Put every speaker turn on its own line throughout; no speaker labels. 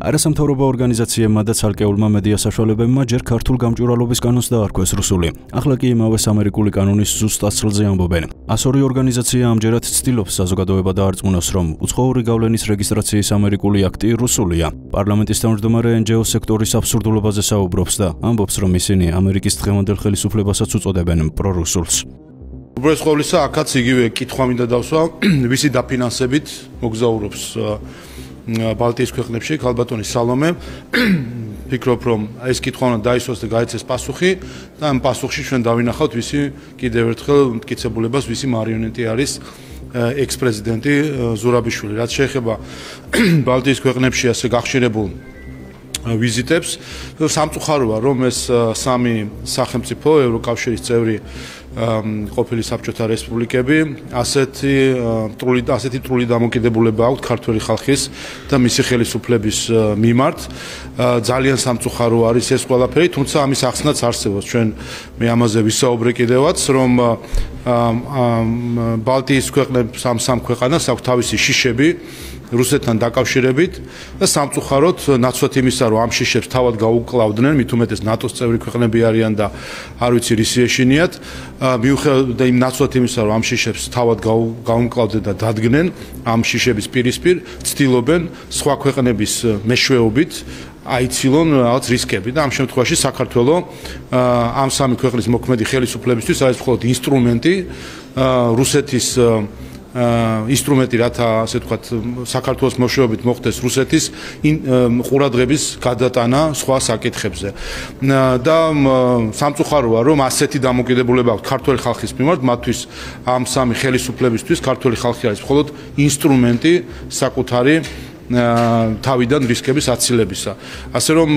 არასამთავრობო ორგანიზაციებმა და ცალკეულმა მედია საშუალებებმა ჯერ ქართულ გამჭვირვალობის კანონს დაარქვეს რუსული. ახლა კი იმავეს ამერიკული კანონის ზუსტ ასრულზე ამბობენ. 102 ორგანიზაცია ამჯერად ცდილობს საზოგადოება დაარწმუნოს, რომ უცხოური გავლენის რეგისტრაციის ამერიკული აქტი რუსულია. პარლამენტის თავმჯდომარე NGO სექტორის აბსურდულობაზე საუბრობს და ამბობს, რომ ისინი ამერიკის დღევანდელ ხელისუფლებასაც უწოდებენ პრორუსულს.
უბრალოდ ყოვლისა აქაც იგივე კითხვა მინდა დავსვა, ვისი დაფინანსებით მოგზაურობს ბალტიის ქვეყნებში, ქალბატონი სალომე. ფიქრობ, რომ ეს კითხვა უნდა დაისვას და გაეცეს პასუხი და ამ პასუხში ჩვენ დავინახავთ, ვისი კიდევ ერთხელ მტკიცებულებას, ვისი მარიონეტი არის ექს-პრეზიდენტი ზურაბიშვილი. რაც შეეხება ბალტიის ქვეყნებში ასე გახშირებულ ვიზიტებს, სამწუხაროა, რომ ეს სამი სახელმწიფო ევროკავშირის წევრი ყოფილი საბჭოთა რესპუბლიკები ასეთი თრული დამოკიდებულება აქვთ ქართველი ხალხის და მისი ხელისუფლების მიმართ. ძალიან სამწუხარო არის ეს ყველაფერი, თუმცა ამის ახსნაც არსებობს. ჩვენ მე ამაზე ვისაუბრე კიდევაც, რომ ბალტიის ქვეყნებს სამ ქვეყანას აქვს თავისი შიშები რუსეთთან დაკავშირებით და სამწუხაროდ ნაცვლად იმისა, რომ ამ შიშებს თავად გაუკლავდნენ, მით უმეტეს ნატოს წევრი ქვეყნები არიან და არ ვიცი რის ეშინიათ, მიუხედავად იმ ნაცვლად იმისა, რომ ამ შიშებს თავად გაუმკლავდნენ და დადგნენ ამ შიშების პირისპირ, ცდილობენ სხვა ქვეყნების მეშვეობით აიცილონ რაღაც რისკები და ამ შემთხვევაში საქართველოს ამ სამი ქვეყნის მოქმედი ხელისუფლებისთვის არის მხოლოდ ინსტრუმენტი რუსეთის ინსტრუმენტი, რათა ასე ვთქვათ, საქართველოს მოშვეობით მოხდეს რუსეთის ყურადღების გადატანა სხვა საკითხებზე. და სამწუხაროა, რომ ასეთი დამოკიდებულება აქვს ქართველი ხალხის მიმართ, მათთვის ამ სამი ხელისუფლებისთვის ქართველი ხალხი არის მხოლოდ ინსტრუმენტი საკუთარი თავიდან რისკების აცილებისა. ასე რომ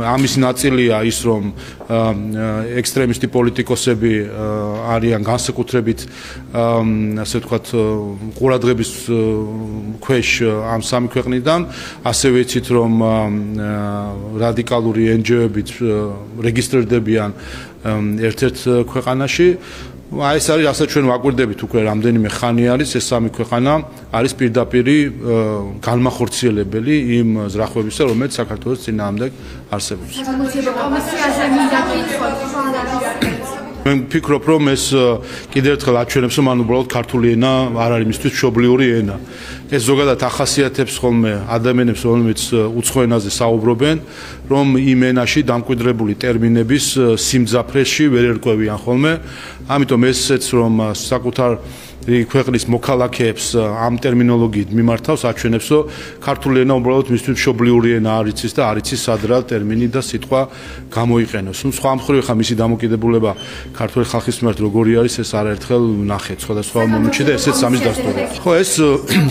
ამის ნაწილია ის, რომ ექსტრემისტი პოლიტიკოსები არიან განსაკუთრებით ასე ვთქვათ ყურადღების ქვეშ ამ სამი ქვეყნიდან, ასევე იცით, რომ რადიკალური NGO-ებიც რეგისტრირდებიან ერთ-ერთ ქვეყანაში. ეს არის, რასაც ჩვენ ვაკვირდებით უკვე რამდენიმე ხანი არის, ეს სამი ქვეყანა არის პირდაპირ განმახორციელებელი იმ ზრახვებისა, რომელიც საქართველოს წინააღმდეგ არსებობს. მე ვფიქრობ, რომ ეს კიდევ ერთხელ აჩვენებს, რომ ან უბრალოდ ქართული ენა არ არის მისთვის მშობლიური ენა. ეს ზოგადად ახასიათებს ხოლმე ადამიანებს, რომლებიც უცხო ენაზე საუბრობენ, რომ იმ ენაში დამკვიდრებული ტერმინების სიმძაფრეში ვერ ერკვევიან ხოლმე. ამიტომ ესეც, რომ საკუთარ ქვეყნის მოქალაქეებს ამ ტერმინოლოგიით მიმართავს, აჩვენებს, რომ ქართული ენა უბრალოდ მისთვის მშობლიური ენა არ იცის და არ იცის სად რა ტერმინი და სიტყვა გამოიყენოს. სხვა მხრივ ხა მისი დამოკიდებულება ქართული ხალხის მიმართ როგორი არის, ეს არაერთხელ ვნახეთ სხვადასხვა მომენტში და ესეც ამის დასტურია. ხო, ეს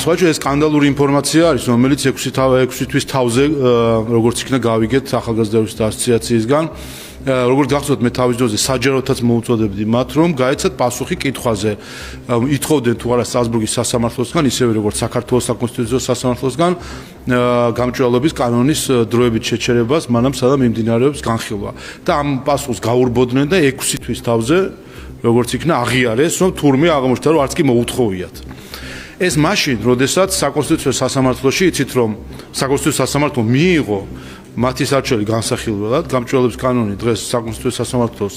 სხვაჯერ ეს სკანდალური ინფორმაცია არის, რომელიც 6 თვის თავზე როგორც იქნა გავიგეთ ახალგაზრდების ასოციაციისგან. როგორც გახსოვთ, მე თავის დროზე საჯაროდაც მოუწოდებდი მათ, რომ გაეცათ პასუხი კითხვაზე. ითხოვდნენ თუ არა სტრასბურგის სასამართლოსგან, ისევე როგორც საქართველოს საკონსტიტუციო სასამართლოსგან გამჭვირვალობის კანონის დროებით შეჩერებას, მანამ სადაც მიმდინარეობს განხილვა. და ამ პასუხს გაურბოდნენ და 6 თვის თავზე, როგორც იქნა აღიარეს, რომ თურმე აღმოჩნდა, რომ არც კი მოუთხოვიათ. ეს მაშინ, როდესაც საკონსტიტუციო სასამართლოში იცით, რომ საკონსტიტუციო სასამართლო მიიღო მათი სარჩელი განსახილველად, გამჭვირვალობის კანონი დღეს საკონსტიტუციო სასამართლოს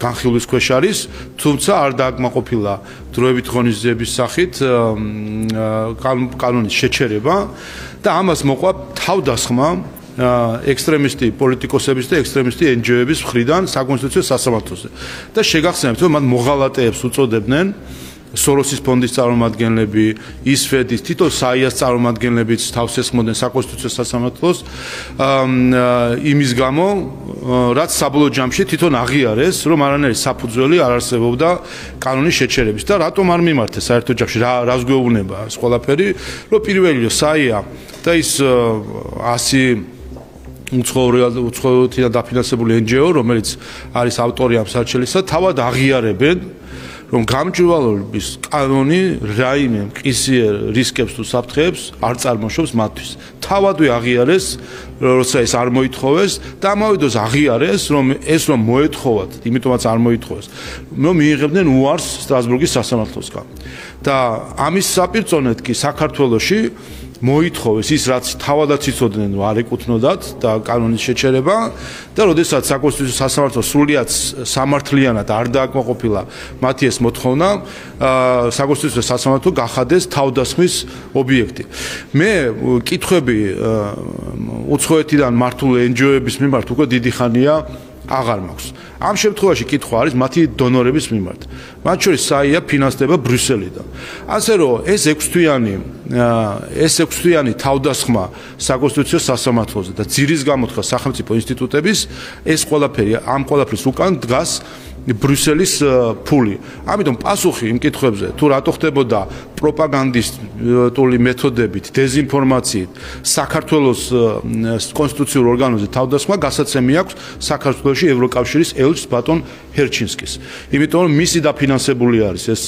განხილვის ქვეშ არის, თუმცა არ დააკმაყოფილა დროებით ღონისძიების სახით კანონის შეჩერება და ამას მოყვა თავდასხმა ექსტრემისტი პოლიტიკოსების და ექსტრემისტი NGO-ების მხრიდან საკონსტიტუციო სასამართლოზე. და შეგახსენებთ, რომ მათ მოღალატეებს უწოდებდნენ სოროსის ფონდის წარმომადგენლები, ისფედის, თითო საიას წარმომადგენლებიც თავს ესხმოდნენ საკონსტიტუციო სასამართლოს იმის გამო, რაც საბოლოო ჯამში თვითონ აღიარეს, რომ არანაირი საფუძველი არ არსებობდა კანონის შეჩერების და რატომ არ მიმართეს საერთო ჯამში, რას გვეუბნება ეს ყველაფერი, რომ პირველი საია და ის 100 უცხოეთიდან დაფინანსებული NGO, რომელიც არის ავტორი ამ სარჩელისა, თავად აღიარებენ, რომ გამჭვირვალობის კანონი რაიმე მყისიერ რისკებს თუ საფრთხეებს არ წარმოშობს მათთვის. თავადვე აღიარეს, როცა ეს არ მოითხოვეს და ამავე დროს აღიარეს, რომ ეს რომ მოეთხოვათ, იმიტომაც არ მოითხოვეს, რომ მიიღებდნენ უარს სტრასბურგის სასამართლოსგან. და ამის საპირწონედ კი საქართველოში მოითხოვეს ის რაც თავადაც იცოდნენ რომ არ ეკუთვნოდათ და კანონის შეჩერება და როდესაც საკონსტიტუციო სასამართლო სრულიად სამართლიანად არ დააკმაყოფილა მათი ეს მოთხოვნა საკონსტიტუციო სასამართლო გახადეს თავდასხმის ობიექტი. მე კითხვები უცხოეთიდან მართულ NGO-ების მიმართ უკვე დიდი ხანია აღარ მაქვს. ამ შემთხვევაში კითხვა არის მათი დონორების მიმართ. მათ შორის საია ფინანსდება ბრიუსელიდან. ასე რომ ეს 6 თვიანი თავდასხმა საკონსტიტუციო სასამართლოზე და ძირის გამოთქვა სახელმწიფო ინსტიტუტების ეს ყველაფერი ამ ყველაფრის უკან დგას ბრიუსელის ფული. ამიტომ პასუხი იმ კითხვებზე თუ რატო ხდებოდა პროპაგანდისტული მეთოდებით, დეზინფორმაციით საქართველოს კონსტიტუციურ ორგანოზე თავდასხმა გასაცემი აქვს საქართველოში ევროკავშირის ელჩს ბატონ ჰერჩინსკის. იმიტომ რომ მისი დაფინანსებული არის ეს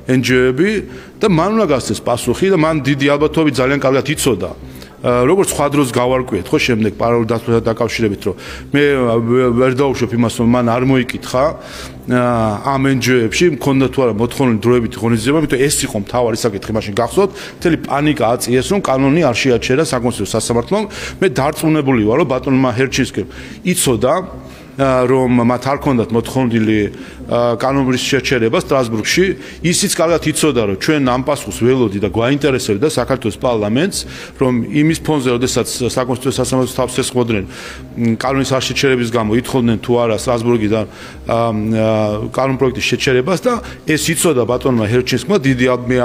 NGO-ები და მან უნდა გასცეს პასუხი და მან დიდი ალბათობით ძალიან კარგად იცოდა როგორც სხვა დროს გავარკვიეთ ხო შემდეგ პარალელურ დაცვასთან დაკავშირებით რომ მე ვერ დავუშვებ იმას რომ მან არ მოიკითხა ამ NGO-ებში მქონდა თუ არა მოთხოვნილი დროებითი ღონისძიება, იმიტომ ეს იყო მთავარი საკითხი მაშინ გახსოვთ, მთელი პანიკა აწიეს რომ კანონი არ შეაჩერა საკონსტიტუციო სასამართლომ. მე დარწმუნებული ვარ რომ ბატონმა ჰერჩინსკიმ იცოდა რომ მათ არ ქონდათ მოთხოვნილი კანონის შეჩერება სტრასბურგში, ისიც კარგად იცოდა რომ ჩვენ ამ პასუხს ველოდი და გვაინტერესებდა საქართველოს პარლამენტს, რომ იმის ფონზე, როდესაც საკონსტიტუციო სასამართლოს თავს ესხმოდნენ კანონის არ შეჩერების გამო ითხოვდნენ თუ არა სტრასბურგიდან კანონ პროექტის შეჩერებას და ეს იცოდა ბატონმა ჰერჩინსკმა, დიდი მე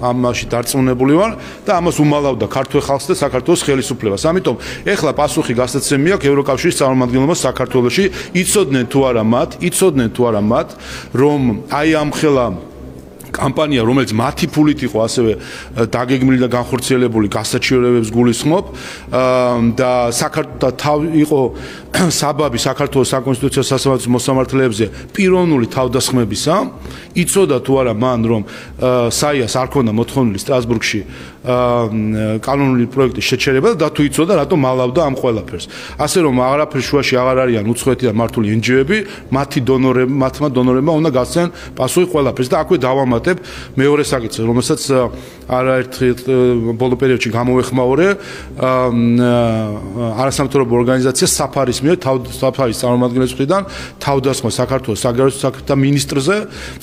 ამაში დარწმუნებული ვარ და ამას უმალავდა ქართულ ხალხს და საქართველოს ხელისუფლებას. ამიტომ ეხლა პასუხი გასაცემი აქვს ევროკავშირის წარმომადგენლობამ საქართველოში. იცოდნენ თუ არა მათ, რომ აი ამ ხელა კამპანია, რომელიც მათი ფულით იყო ასევე დაგეგმილი და განხორციელებული გასაჩივრებებს გულისხმობ და იყო საბაბი საქართველოს საკონსტიტუციო სასამართლოს მოსამართლეებზე პიროვნული თავდასხმებისა. იცოდა თუ არა მან რომ საიას არ ქონდა მოთხოვნილი სტრასბურგში კანონული პროექტის შეჩერება და თუ იცოდა რატომ მალავდა ამ ყველაფერს. ასე რომ აღარაფერს შუაში აღარ არიან უცხოეთიდან მართული NGO-ები, მათმა დონორებმა უნდა გასცენ პასუხი ყველაფერს და აქვე დავამატებ მეორე საკითხს, რომელსაც არაერთხელ ბოლო პერიოდში გამოვეხმაურე არასამთავრობო ორგანიზაცია საფარის მიერ საფარის წარმომადგენლების მხრიდან თავდასხმა საქართველოს საგარეო საქმეთა მინისტრზე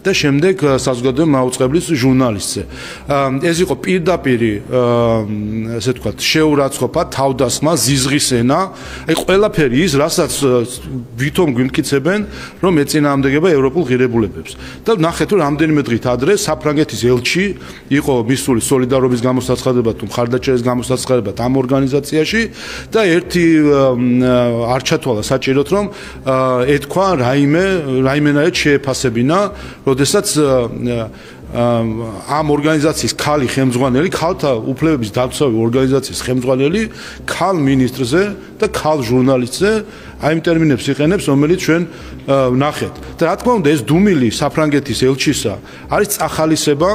და შემდეგ საზოგადოებრივი მაუწყებლის ჟურნალისტზე. ეს იყო პირდაპირ ესე ვთქვათ შეურაცხყოფა, თავდასხმა, ზიზღის ენა, აი ყველაფერი ის, რასაც ვითომ გვიმტკიცებენ, რომ ეწინააღმდეგება ევროპულ ღირებულებებს. და ნახეთ რომ რამდენიმე დღით ადრე საფრანგეთის ელჩი იყო მისული სოლიდარობის გამოსაცხადებად თუ მხარდაჭერის გამოსაცხადებად ამ ორგანიზაციაში და ერთი არ ჩათვალა საჭიროდ რომ ეთქვა რაიმენაერთ შეეფასებინა, როდესაც ამ ორგანიზაციის ქალი ხელმძღვანელი, ქალთა უფლებების დაცვავი ორგანიზაციის ხელმძღვანელი ქალ მინისტრზე და ქალ ჟურნალისტზე აი იმ ტერმინებს იყენებს, რომელიც ჩვენ ვნახეთ. და რა თქმა უნდა, ეს დუმილი საფრანგეთის ელჩისა არის წახალისება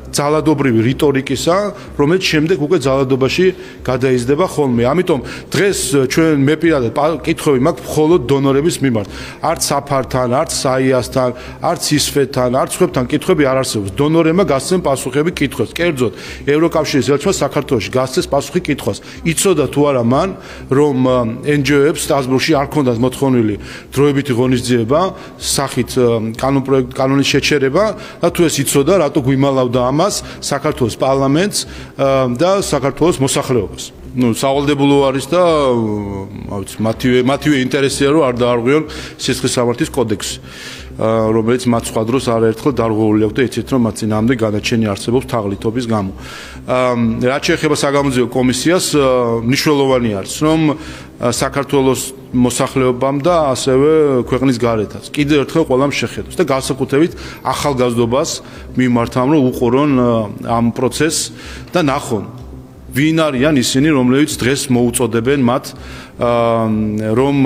ძალადობრივი რიტორიკისა, რომელიც შემდეგ უკვე ძალადობაში გადაიზრდება ხოლმე. ამიტომ დღეს ჩვენ მე პირადად კითხვები მაქვს მხოლოდ დონორების მიმართ. არც საფართან, არც საიასთან, არც ისფეთთან, არც სხვებთან კითხვები არ არსებობს. დონორებმა გასცენ პასუხები კითხვებს. კერძოდ, ევროკავშირის ელჩმა საქართველოში გასცეს პასუხი კითხვას. იცოდა თუ არა მან, რომ NGO-ებს სტრასბურგში არ ქონდათ მოთხოვნილი დროებითი ღონისძიება, სახით კანონის შეჩერება და თუ ეს იცოდა, რატო გვიმალავდა საქართველოს პარლამენტს და საქართველოს მოსახლეობას. სავალდებულო არის და მათივე ინტერესია რომ არ დაარღვიონ სისხლის სამართლის კოდექსი, რომელიც მათ სხვა დროს არაერთხელ დარღვეული აქვს და იცით რომ მათ წინააღმდეგ განაჩენი არსებობს თაღლითობის გამო. რაც შეეხება საგამოძიებო კომისიას, მნიშვნელოვანი არის რომ საქართველოს მოსახლეობამ და ასევე ქვეყნის გარეთაც კიდევ ერთხელ ყველამ შეხედოს და განსაკუთრებით ახალგაზრდობას მიმართავ რომ უყურონ ამ პროცესს და ნახონ ვინ არიან ისინი, რომლებიც დღეს მოუწოდებენ მათ რომ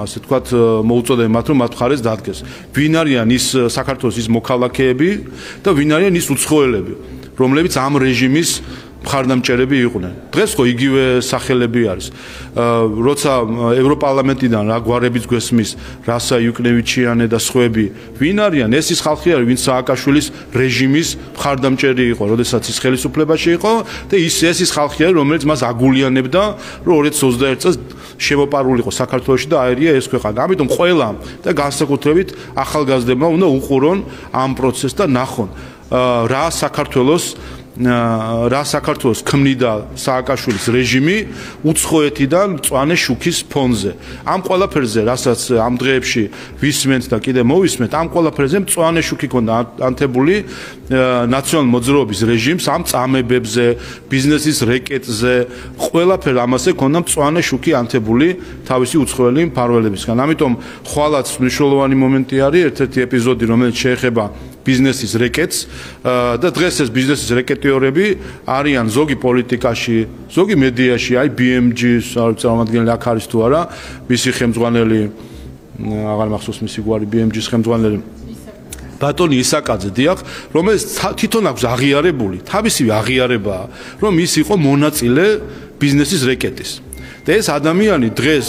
ასე ვთქვათ მოუწოდებენ მათ რომ მათ მხარეს დადგეს. ვინ არიან ის საქართველოს ის მოქალაქეები და ვინ არიან ის უცხოელები, რომლებიც ამ რეჟიმის მხარდამჭერები იყვნენ. დღეს ხო იგივე სახელები არის. როცა ევროპარლამენტიდან რა გვარებიც გვესმის, რასა იუკნევიჩიანე და სხვები, ვინ არიან? ეს ის ხალხი არის, ვინც სააკაშვილის რეჟიმის მხარდამჭერი იყო, როდესაც ის ხელისუფლებაში იყო და ეს ის ხალხი არის, რომელიც მას აგულიანებდა, რომ 2021 წელს შემოპარულიყო საქართველოში და აერია ეს ქვეყანა. ამიტომ ყველამ და განსაკუთრებით ახალგაზრდებმა უნდა უყურონ ამ პროცესს და ნახონ რა საქართველოს ქმნიდა სააკაშვილის რეჟიმი უცხოეთიდან მწვანე შუქის ფონზე. ამ ყველაფერზე, რასაც ამ დღეებში ვისმენთ და კიდე მოვისმენთ, ამ ყველაფერზე მწვანე შუქი ქონდა ანთებული ნაციონალური მოძრაობის რეჟიმს ამ წამებებზე, ბიზნესის რეკეტზე, ყველაფერ ამაზე ქონდა მწვანე შუქი ანთებული თავისი უცხოელი მფარველებისგან. ამიტომ ხვალაც მნიშვნელოვანი მომენტი არის ერთ-ერთი ეპიზოდი, რომელიც შეეხება ბიზნესის რეკეტს და დღეს ეს ბიზნესის რეკეტიორები არიან ზოგი პოლიტიკაში, ზოგი მედიაში, აი BMG-ს წარმომადგენელი აქ არის თუ არა, მისი ხელმძღვანელი აღარ მახსოვს მისი გვარი BMG-ს ხელმძღვანელი ბატონი ისაკაძე, დიახ, რომელიც თვითონ აქვს აღიარებული, თავისივე აღიარებაა, რომ ის იყო მონაწილე ბიზნესის რეკეტის. და ეს ადამიანი დღეს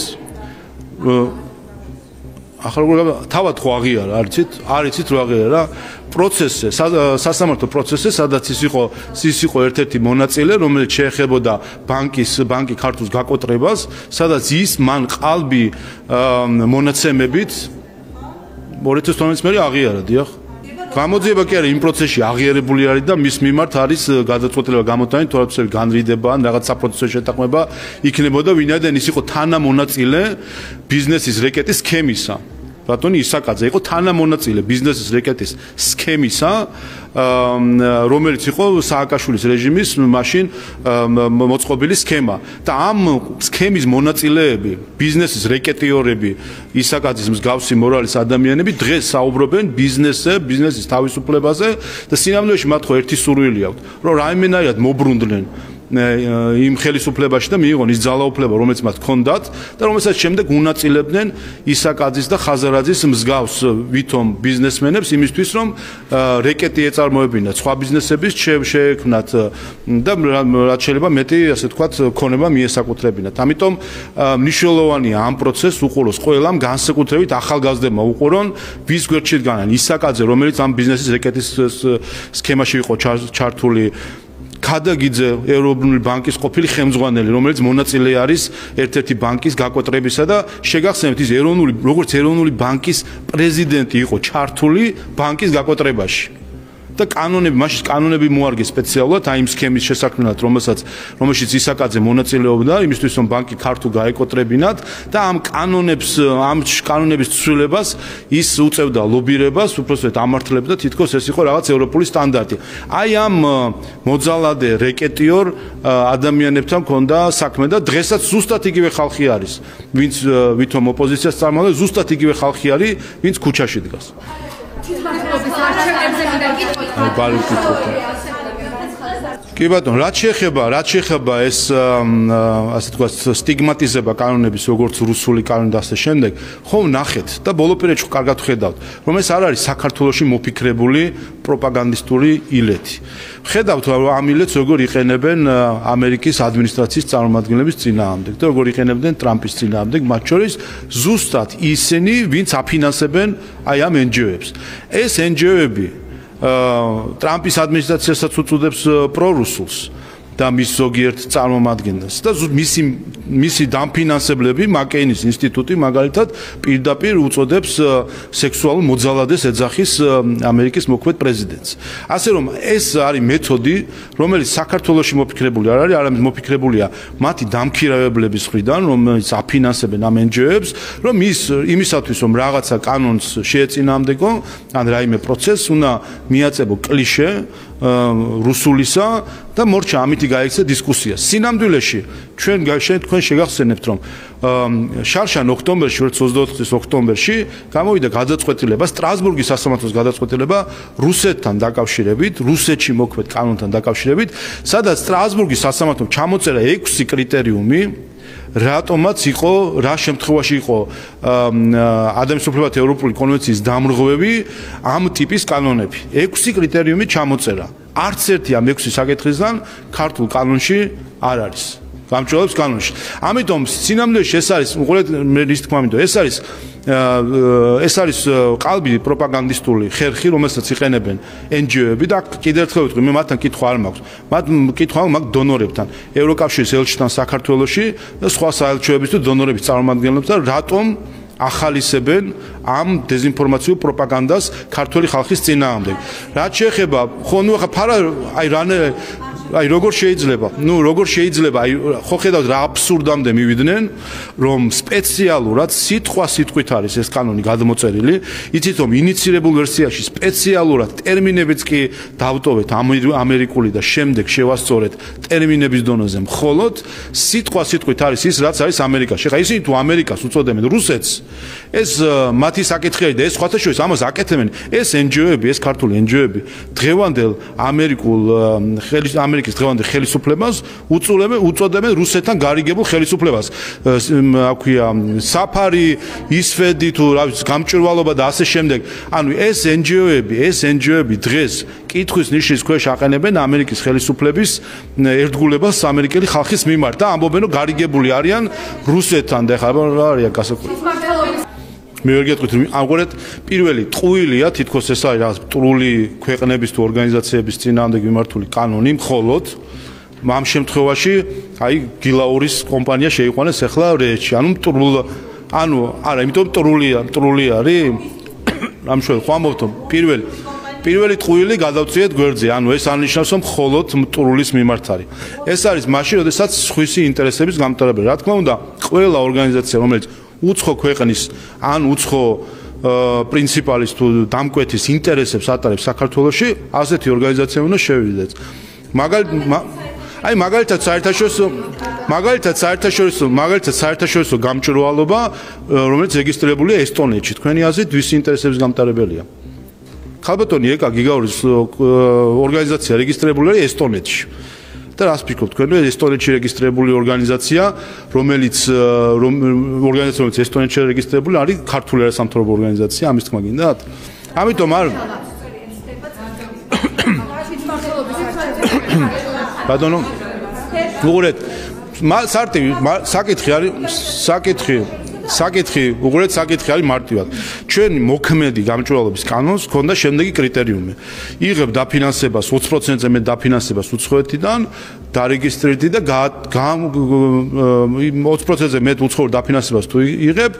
ახლა თავად ხო აღიარა, არიცით რო აღიარა პროცესზე, სასამართლო პროცესზე, სადაც ის იყო ერთ-ერთი მონაწილე, რომელიც შეეხებოდა ბანკი ქართულს გაკოტრებას, სადაც ის მან ყალბი მონაცემებით 2012 წელს აღიარა, დიახ. გამოძიება კი არის იმ პროცესში აღიარებული არის და მის მიმართ არის გადაწყვეტილება გამოტანილი, თორემ განრიდება ან რაღაც საპროცესო შეთანხმება იქნებოდა, ვინაიდან ის იყო თანამონაწილე ბიზნესის რეკეტის სქემისა. ბატონი ისაკაძე იყო თანამონაწილე ბიზნესის რეკეტის სქემისა, რომელიც იყო სააკაშვილის რეჟიმის მაშინ მოწყობილი სქემა. და ამ სქემის მონაწილეები, ბიზნესის რეკეტიორები, ისაკაძის მსგავსი მორალის ადამიანები დღეს საუბრობენ ბიზნესის თავისუფლებაზე და სინამდვილეში მათ ხო ერთი სურვილი აქვთ, რომ რაიმენაირად მობრუნდნენ იმ ხელისუფლებაში და მიიღონ ის ძალაუფლება, რომელიც მათ ჰქონდათ და რომელსაც შემდეგ უნაწილებდნენ ისაკაძის და ხაზარაძის მსგავს ვითომ ბიზნესმენებს იმისთვის, რომ რეკეტი ეწარმოებინათ სხვა ბიზნესების შეექმნათ და რაც შეიძლება მეტი, ასე ვთქვათ, ქონება მიესაკუთრებინათ. ამიტომ მნიშვნელოვანია ამ პროცესს უყუროს ყველამ, განსაკუთრებით ახალგაზრდებმა უყურონ, ვის გვერდში დგანან ისაკაძე, რომელიც ამ ბიზნესის რეკეტის სქემაში იყო ჩართული, ქადაგიძე ევროპული ბანკის ყოფილი ხელმძღვანელი, რომელიც მონაწილე არის ერთ-ერთი ბანკის გაკოტრებისა და შეგახსენებთ ის როგორც ეროვნული ბანკის პრეზიდენტი იყო ჩართული ბანკის გაკოტრებაში. და კანონები მოარგეს სპეციალურად აი იმ სქემის შესაქმნელად, რომელშიც ისაკაძე მონაწილეობდა, იმისთვის რომ ბანკი ქართულ გაეკოტრებინათ და ამ კანონების ცვლილებას ის უწევდა ლობირებას, უბრალოდ ამართლებდა თითქოს ეს იყო რაღაც ევროპული სტანდარტი. აი ამ მოძალადე რეკეტიორ ადამიანებთან მქონდა საქმე და დღესაც ზუსტად იგივე ხალხი არის, ვინც ვითომ ოპოზიციას წარმოადგენს, ზუსტად იგივე ხალხი არის, ვინც ქუჩაში დგას. კი ბატონო, რაც შეეხება ეს ასე თქვა სტიგმატიზება კანონების, როგორც რუსული კანონი და ასე შემდეგ, ხომ ნახეთ და ბოლო პერიოდში კარგად ხედავთ, რომ ეს არ არის საქართველოში მოფიქრებული პროპაგანდისტული ილეთი. ხედავთ ამ ილეთს როგორ იყენებენ ამერიკის ადმინისტრაციის წარმომადგენლების წინააღმდეგ და როგორ იყენებდნენ ტრამპის წინააღმდეგ, მათ შორის ზუსტად ისინი, ვინც აფინანსებენ აი ამ NGO-ებს. ეს NGO-ები ტრამპის ადმინისტრაციასაც უწოდებს პრორუსულს და მის ზოგიერთ წარმომადგენელს და მისი დამფინანსებლები, მაკეინის ინსტიტუტი მაგალითად პირდაპირ უწოდებს სექსუალურ მოძალადეს ეძახის ამერიკის მოქმედ პრეზიდენტს. ასე რომ ეს არის მეთოდი, რომელიც საქართველოში მოფიქრებული არ არის, არამედ მოფიქრებულია მათი დამქირავებლების მხრიდან, რომელიც აფინანსებენ ამ NGO-ებს, რომ იმისათვის რომ რაღაცა კანონს შეეწინააღმდეგო, ან რაიმე პროცესს უნდა მიაწებო კლიშე რუსულისა და მორჩა ამითი გაიქცა დისკუსია. სინამდვილეში თქვენ შეგახსენებთ, რომ შარშან ოქტომბერში 2024 წლის ოქტომბერში გამოვიდა გადაწყვეტილება, სტრასბურგის სასამართლოს გადაწყვეტილება რუსეთთან დაკავშირებით, რუსეთში მოქმედ კანონთან დაკავშირებით, სადაც სტრასბურგის სასამართლომ ჩამოწერა 6 კრიტერიუმი, რატომაც იყო, რა შემთხვევაში იყო ადამიანის უფლებათა ევროპული კონვენციის დამრღვევი ამ ტიპის კანონები. 6 კრიტერიუმი ჩამოწერა. არც ერთი ამ 6 საკითხისგან ქართულ კანონში არ არის. გამჭვირვალეობის კანონში. ამიტომ სინამდვილეში ეს არის, უყურეთ მე რის თქმა მინდო, ეს არის ყალბი პროპაგანდისტული ხერხი, რომელსაც იყენებენ NGO-ები და კიდევ ერთხელ ვიტყვი, მე მათთან კითხვა არ მაქვს. მათ კითხვა მაქვს დონორებთან, ევროკავშირის ელჩთან საქართველოში და სხვა საელჩოების თუ დონორების წარმომადგენლებთან, რატომ ახალისებენ ამ დეზინფორმაციულ პროპაგანდას ქართული ხალხის წინააღმდეგ. რაც შეეხება, ხო ნუ ახლა აი როგორ შეიძლება ხო ხედავთ რა აბსურდამდე მივიდნენ რომ სპეციალურად სიტყვით არის ეს კანონი გადმოწერილი იცით რომ ინიცირებულ ვერსიაში სპეციალურად ტერმინებიც კი დავტოვეთ ამერიკული და შემდეგ შევასწორეთ ტერმინების დონეზე მხოლოდ სიტყვით არის ის რაც არის ამერიკაში ხა ისინი თუ ამერიკას უწოდებენ რუსეთს ეს მათი საკითხია და ეს სხვათა შორის ამას აკეთებენ ეს NGO-ები ეს ქართული NGO-ები დღევანდელ ამერიკის დღევანდელ ხელისუფლებას უწოდებენ რუსეთთან გარიგებულ ხელისუფლებას. აქვია საფარი, ისფედი თუ რა ვიცი, გამჭვირვალობა და ასე შემდეგ. ანუ ეს NGO-ები დღეს კითხვის ნიშნის ქვეშ აყენებენ ამერიკის ხელისუფლების ერთგულებას ამერიკელი ხალხის მიმართ და ამბობენ რომ გარიგებული არიან რუსეთთან და ხა რა არის გასაკვირი. მე ვერ გეტყვით რომ აღგორეთ პირველი ტყუილია თითქოს ეს არის რაღაც მტრული ქვეყნების თუ ორგანიზაციების წინააღმდეგ მიმართული კანონი მხოლოდ ამ შემთხვევაში აი გილაურის კომპანია შეიყვანეს ახლა რეჩი ანუ არა იმიტომ მტრული არის ამ შევ ხმობთ პირველი ტყუილი გადავწიეთ გვერდზე ანუ ეს არნიშნავს რომ მხოლოდ მტრულის მიმართ არის ეს არის მაშინ როდესაც სხვისი ინტერესების გამტარებელი რა თქმა უნდა ყველა ორგანიზაცია რომელიც უცხო ქვეყნის ან უცხო პრინციპალის თუ დამკვეთის ინტერესებს ატარებს საქართველოში, ასეთი ორგანიზაცია უნდა შევიდეთ. მაგალითად საერთაშორისო გამჭვირვალობა, რომელიც რეგისტრირებულია ესტონეთში, თქვენი აზრით ვის ინტერესების გამტარებელია? ხალბატონი ეკა გიგაურის ორგანიზაცია რეგისტრირებულია ესტონეთში. და რას ფიქრობთ თქვენ ესტონეთში რეგისტრირებული ორგანიზაცია რომელიც ესტონეთში რეგისტრირებული არის ქართული არასამთავრობო ორგანიზაცია ამის თქმა გინდათ ამიტომ არ ბატონო უყურეთ საკითხი არის მარტივად. ჩვენ მოქმედი გამჭვირვალობის კანონს ქონდა შემდეგი კრიტერიუმი. იღებ დაფინანსებას 20%-ზე მეტ დაფინანსებას უცხოეთიდან, დარეგისტრირდი და 20%-ზე მეტ უცხოურ დაფინანსებას თუ იღებ,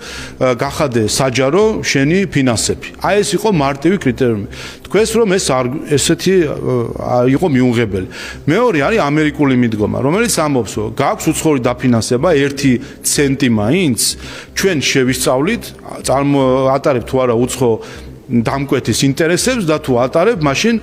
გახადე საჯარო შენი ფინანსები. აი ეს იყო მარტივი კრიტერიუმი. თქვენს რომ ესეთი იყო მიუღებელი. მეორე არის ამერიკული მიდგომა, რომელიც ამბობს, რომ გაქვს უცხოური დაფინანსება 1 ცენტი მაინც ჩვენ შევისწავლით, ატარებ თუ არა უცხო დამკვეთის ინტერესებს და თუ ატარებ, მაშინ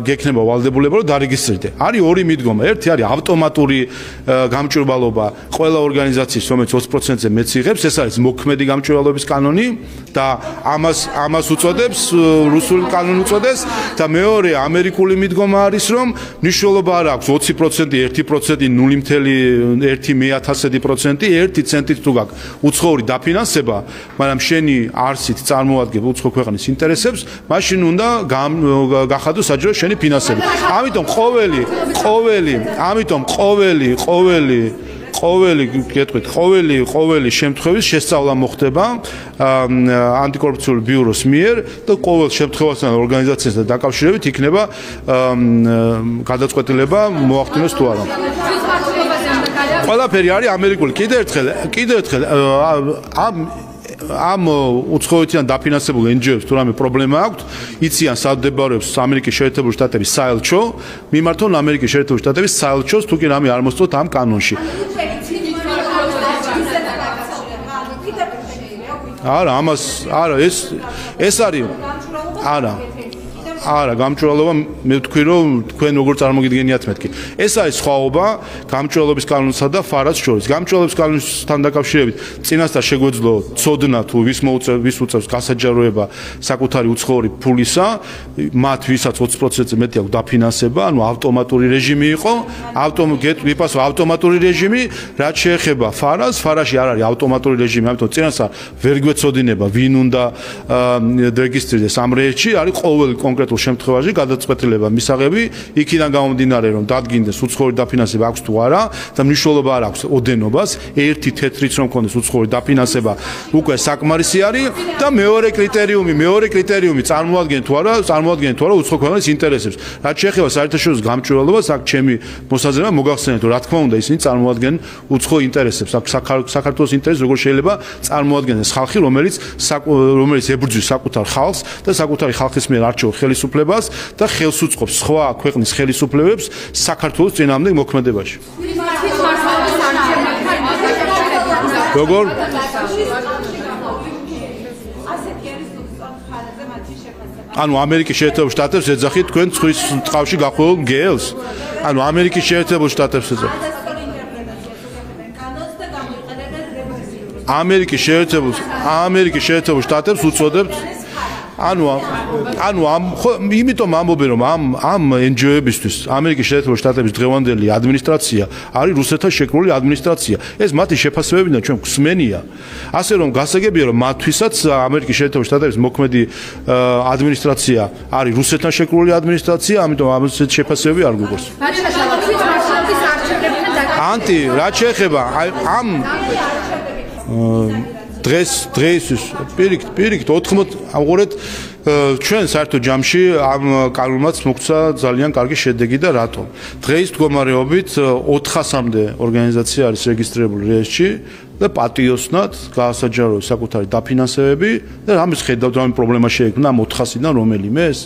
გექნება ვალდებულება რომ დარეგისტრირდე. არის ორი მიდგომა. ერთი არის ავტომატური გამჭვირვალობა ყველა ორგანიზაციის, რომელიც 20%-ზე მეც იღებს, ეს არის მოქმედი გამჭვირვალობის კანონი და ამას უწოდებს, რუსული კანონი უწოდეს და მეორე ამერიკული მიდგომა არის, რომ მნიშვნელობა არ აქვს 20%, 1%, 0.1%, 1 ცენტით თუ გაქვს უცხოური დაფინანსება, მაგრამ შენი არსით წარმოადგენს უცხო ქვეყნის ინტერესებს, მაშინ უნდა გახადო საჯარო შენი ფინანსები. ამიტომ ყოველი შემთხვევის შესწავლა მოხდება ანტიკორუფციული ბიუროს მიერ და ყოველ შემთხვევასთან ორგანიზაციასთან დაკავშირებით იქნება გადაწყვეტილება მოახდინოს თუ არა. ყველაფერი არის ამერიკული. კიდევ ერთხელ ამ უცხოეთიდან დაფინანსებულ NGO-ებს თუ რამე პრობლემა აქვთ, იციან სადდებარებს ამერიკის შეერთებული შტატების საელჩო, მიმართონ ამერიკის შეერთებული შტატების საელჩოს თუ კი რამე არ მოსწოთ ამ კანონში. არა, ეს არის არა. არა, გამჭვირვალობა მე ვთქვი რომ თქვენ როგორ წარმოგიდგენიათ მეთქი. ეს არის სხვაობა გამჭვირვალობის კანონსა და ფარას შორის. გამჭვირვალობის კანონთან დაკავშირებით წინასწარ შეგვეძლო ცოდნა თუ ვის უწევს გასაჯაროება საკუთარი უცხოური ფულისა, მათ ვისაც 20%-ზე მეტი აქვს დაფინანსება, ანუ ავტომატური რეჟიმი იყო, ვიფასო ავტომატური რეჟიმი, რაც შეეხება ფარას, ფარაში არ არის ავტომატური რეჟიმი, ამიტომ წინასწარ ვერ გვეცოდინება ვინ უნდა რეგისტრირდეს ამ რეესტრში, არის ყოველ კონკრეტულ შემთხვევაში გადაწყვეტილება მისაღები, იქიდან გამომდინარე რომ დადგინდეს უცხოური დაფინანსება აქვს თუ არა და მნიშვნელობა არ აქვს ოდენობას, ერთი თეთრიც რომ ქონდეს უცხოური დაფინანსება უკვე საკმარისი არის და მეორე კრიტერიუმი წარმოადგენთ თუ არა უცხო ქვეყნის ინტერესებს. რაც შეეხება საერთაშორისო გამჭვირვალობას, აქ ჩემი მოსაზრება მოგახსენეთ, რომ რა თქმა უნდა ისინი წარმოადგენენ უცხო ინტერესებს. აქ საქართველოს ინტერესს როგორ შეიძლება წარმოადგენდეს ხალხი, რომელიც ებრძვის საკუთარ ხალხს და საკუთარი ხალხის მიერ არჩეულ ხელისუფლებას და ხელს უწყობს სხვა ქვეყნის ხელისუფლებებს საქართველოს წინააღმდეგ მოქმედებაში. როგორ? ანუ ამერიკის შეერთებულ შტატებს ეძახით თქვენ ცხვრის ტყავში გახვეულ მგელს? ანუ ამერიკის შეერთებულ შტატებს ეძახით? ამერიკის შეერთებულ შტატებს უწოდებთ? იმიტომ ამბობენ რომ ამ NGO-ებისთვის ამერიკის შეერთებულ შტატების დღევანდელი ადმინისტრაცია არის რუსეთთან შეკრული ადმინისტრაცია. ეს მათი შეფასებებიდან ჩვენ გვსმენია. ასე რომ გასაგებია რომ მათთვისაც ამერიკის შეერთებულ შტატების მოქმედი ადმინისტრაცია არის რუსეთთან შეკრული ადმინისტრაცია, ამიტომ ამ შეფასებები არ გვიყვარს. ანტი, რაც შეეხება ამ დღეს პირიქით 80 აღორეთ ჩვენ საერთო ჯამში ამ კანონმაც მოგვცა ძალიან კარგი შედეგი და რატომ? დღეს მდგომარეობით 400-მდე ორგანიზაცია არის რეგისტრირებული რეესტრში და პატიოსნად გაასაჯაროა საკუთარი დაფინანსებები და ამის ხედავთ რომ პრობლემა შეექმნა ამ 400-დან რომელიმეს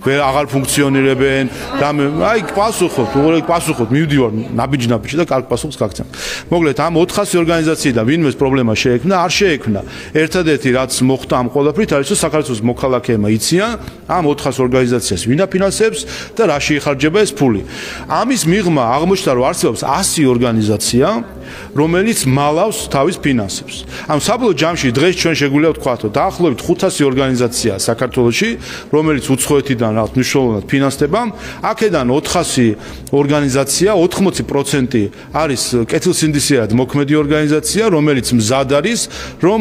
ვერ აღარ ფუნქციონირებენ და აი პასუხობთ მივდივარ ნაბიჯი და კარგ პასუხს გაგცემ. მოკლედ ამ 400 ორგანიზაციიდან ვინმეს პრობლემა შეექმნა, არ შეექმნა. ერთადერთი რაც მოხდა ამ ყველაფრით არის რომ საქართველოს მოქალაქეებმა იციან ამ 400 ორგანიზაციას ვინ აფინანსებს და რაში იხარჯება ეს ფული. ამის მიღმა აღმოჩნდა რომ არსებობს 100 ორგანიზაცია რომელიც მალავს თავის ფინანსებს. ამ საბოლოო ჯამში დღეს ჩვენ შეგვიძლია ვთქვათ, რომ დაახლოებით 500 ორგანიზაცია საქართველოში, რომელიც უცხოეთიდან რაღაც მნიშვნელოვნად ფინანსდება, აქედან 400 ორგანიზაცია, 80% არის კეთილსინდისიერად მოქმედი ორგანიზაცია, რომელიც მზად არის, რომ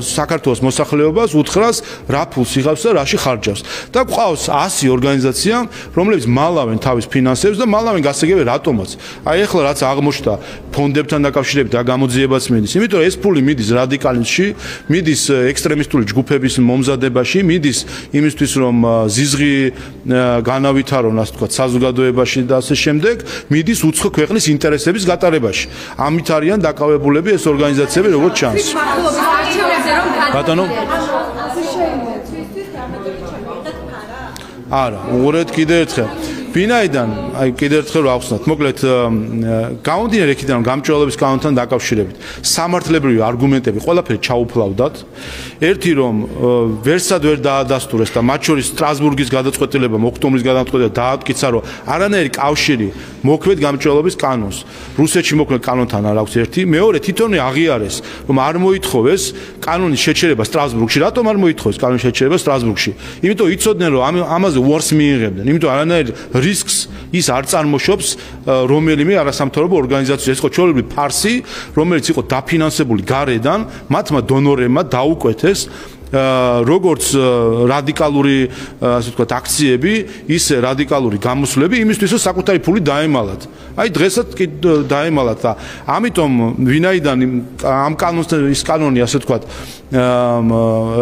საქართველოს მოსახლეობას უთხრას, რა ფულს იღებს და რაში ხარჯავს. და გვყავს 100 ორგანიზაცია, რომლებიც მალავენ თავის ფინანსებს და მალავენ გასაგებია რატომაც. აი ახლა რაც აღმოჩნდა ფონდებთან დაკავშირებით და გამოძიებაც მიდის. იმიტომ რომ ეს ფული მიდის რადიკალიზმში, მიდის ექსტრემისტული ჯგუფების მომზადებაში, მიდის იმისთვის რომ ზიზღი განავითარონ, ასე ვთქვათ, საზოგადოებაში და ასე შემდეგ, მიდის უცხო ქვეყნის ინტერესების გატარებაში. ამით არიან დაკავებულები ეს ორგანიზაციები როგორც ჩანს. ბატონო არა, უღურეთ კიდე ერთხელ. ვინაიდან, აი კიდევ ერთხელ ვახსნათ, მოკლედ გამომდინარე იქიდან რომ გამჭვირვალობის კანონთან დაკავშირებით სამართლებრივი არგუმენტები ყველაფერი ჩაუფლავდათ. ერთი რომ ვერსად ვერ დაადასტურეს და მათ შორის სტრასბურგის გადაწყვეტილება, ოქტომბრის გადაწყვეტილება დაამტკიცა, რომ არანაირი კავშირი მოქმედ გამჭვირვალობის კანონს რუსეთში მოქმედ კანონთან არ აქვს ერთი. მეორე თვითონვე აღიარეს, რომ არ მოითხოვეს კანონის შეჩერება სტრასბურგში. რატომ არ მოითხოვეს კანონის შეჩერება სტრასბურგში? იმიტომ იცოდნენ რომ ამაზე უარს მიიღებდნენ. იმიტომ არანაირი რისკს ის არ წარმოშობს რომელიმე არასამთავრობო ორგანიზაცია. ეს იყო ჩვეულებრივი ფარსი, რომელიც იყო დაფინანსებული გარედან, მათმა დონორებმა დაუკვეთეს როგორც რადიკალური, ასე ვთქვათ, აქციები, ისე რადიკალური გამოსვლები იმისთვის, რომ საკუთარი ფული დაემალათ. აი დღესაც კი დაემალათ და ამიტომ ვინაიდან ამ კანონთან ის კანონი, ასე ვთქვათ,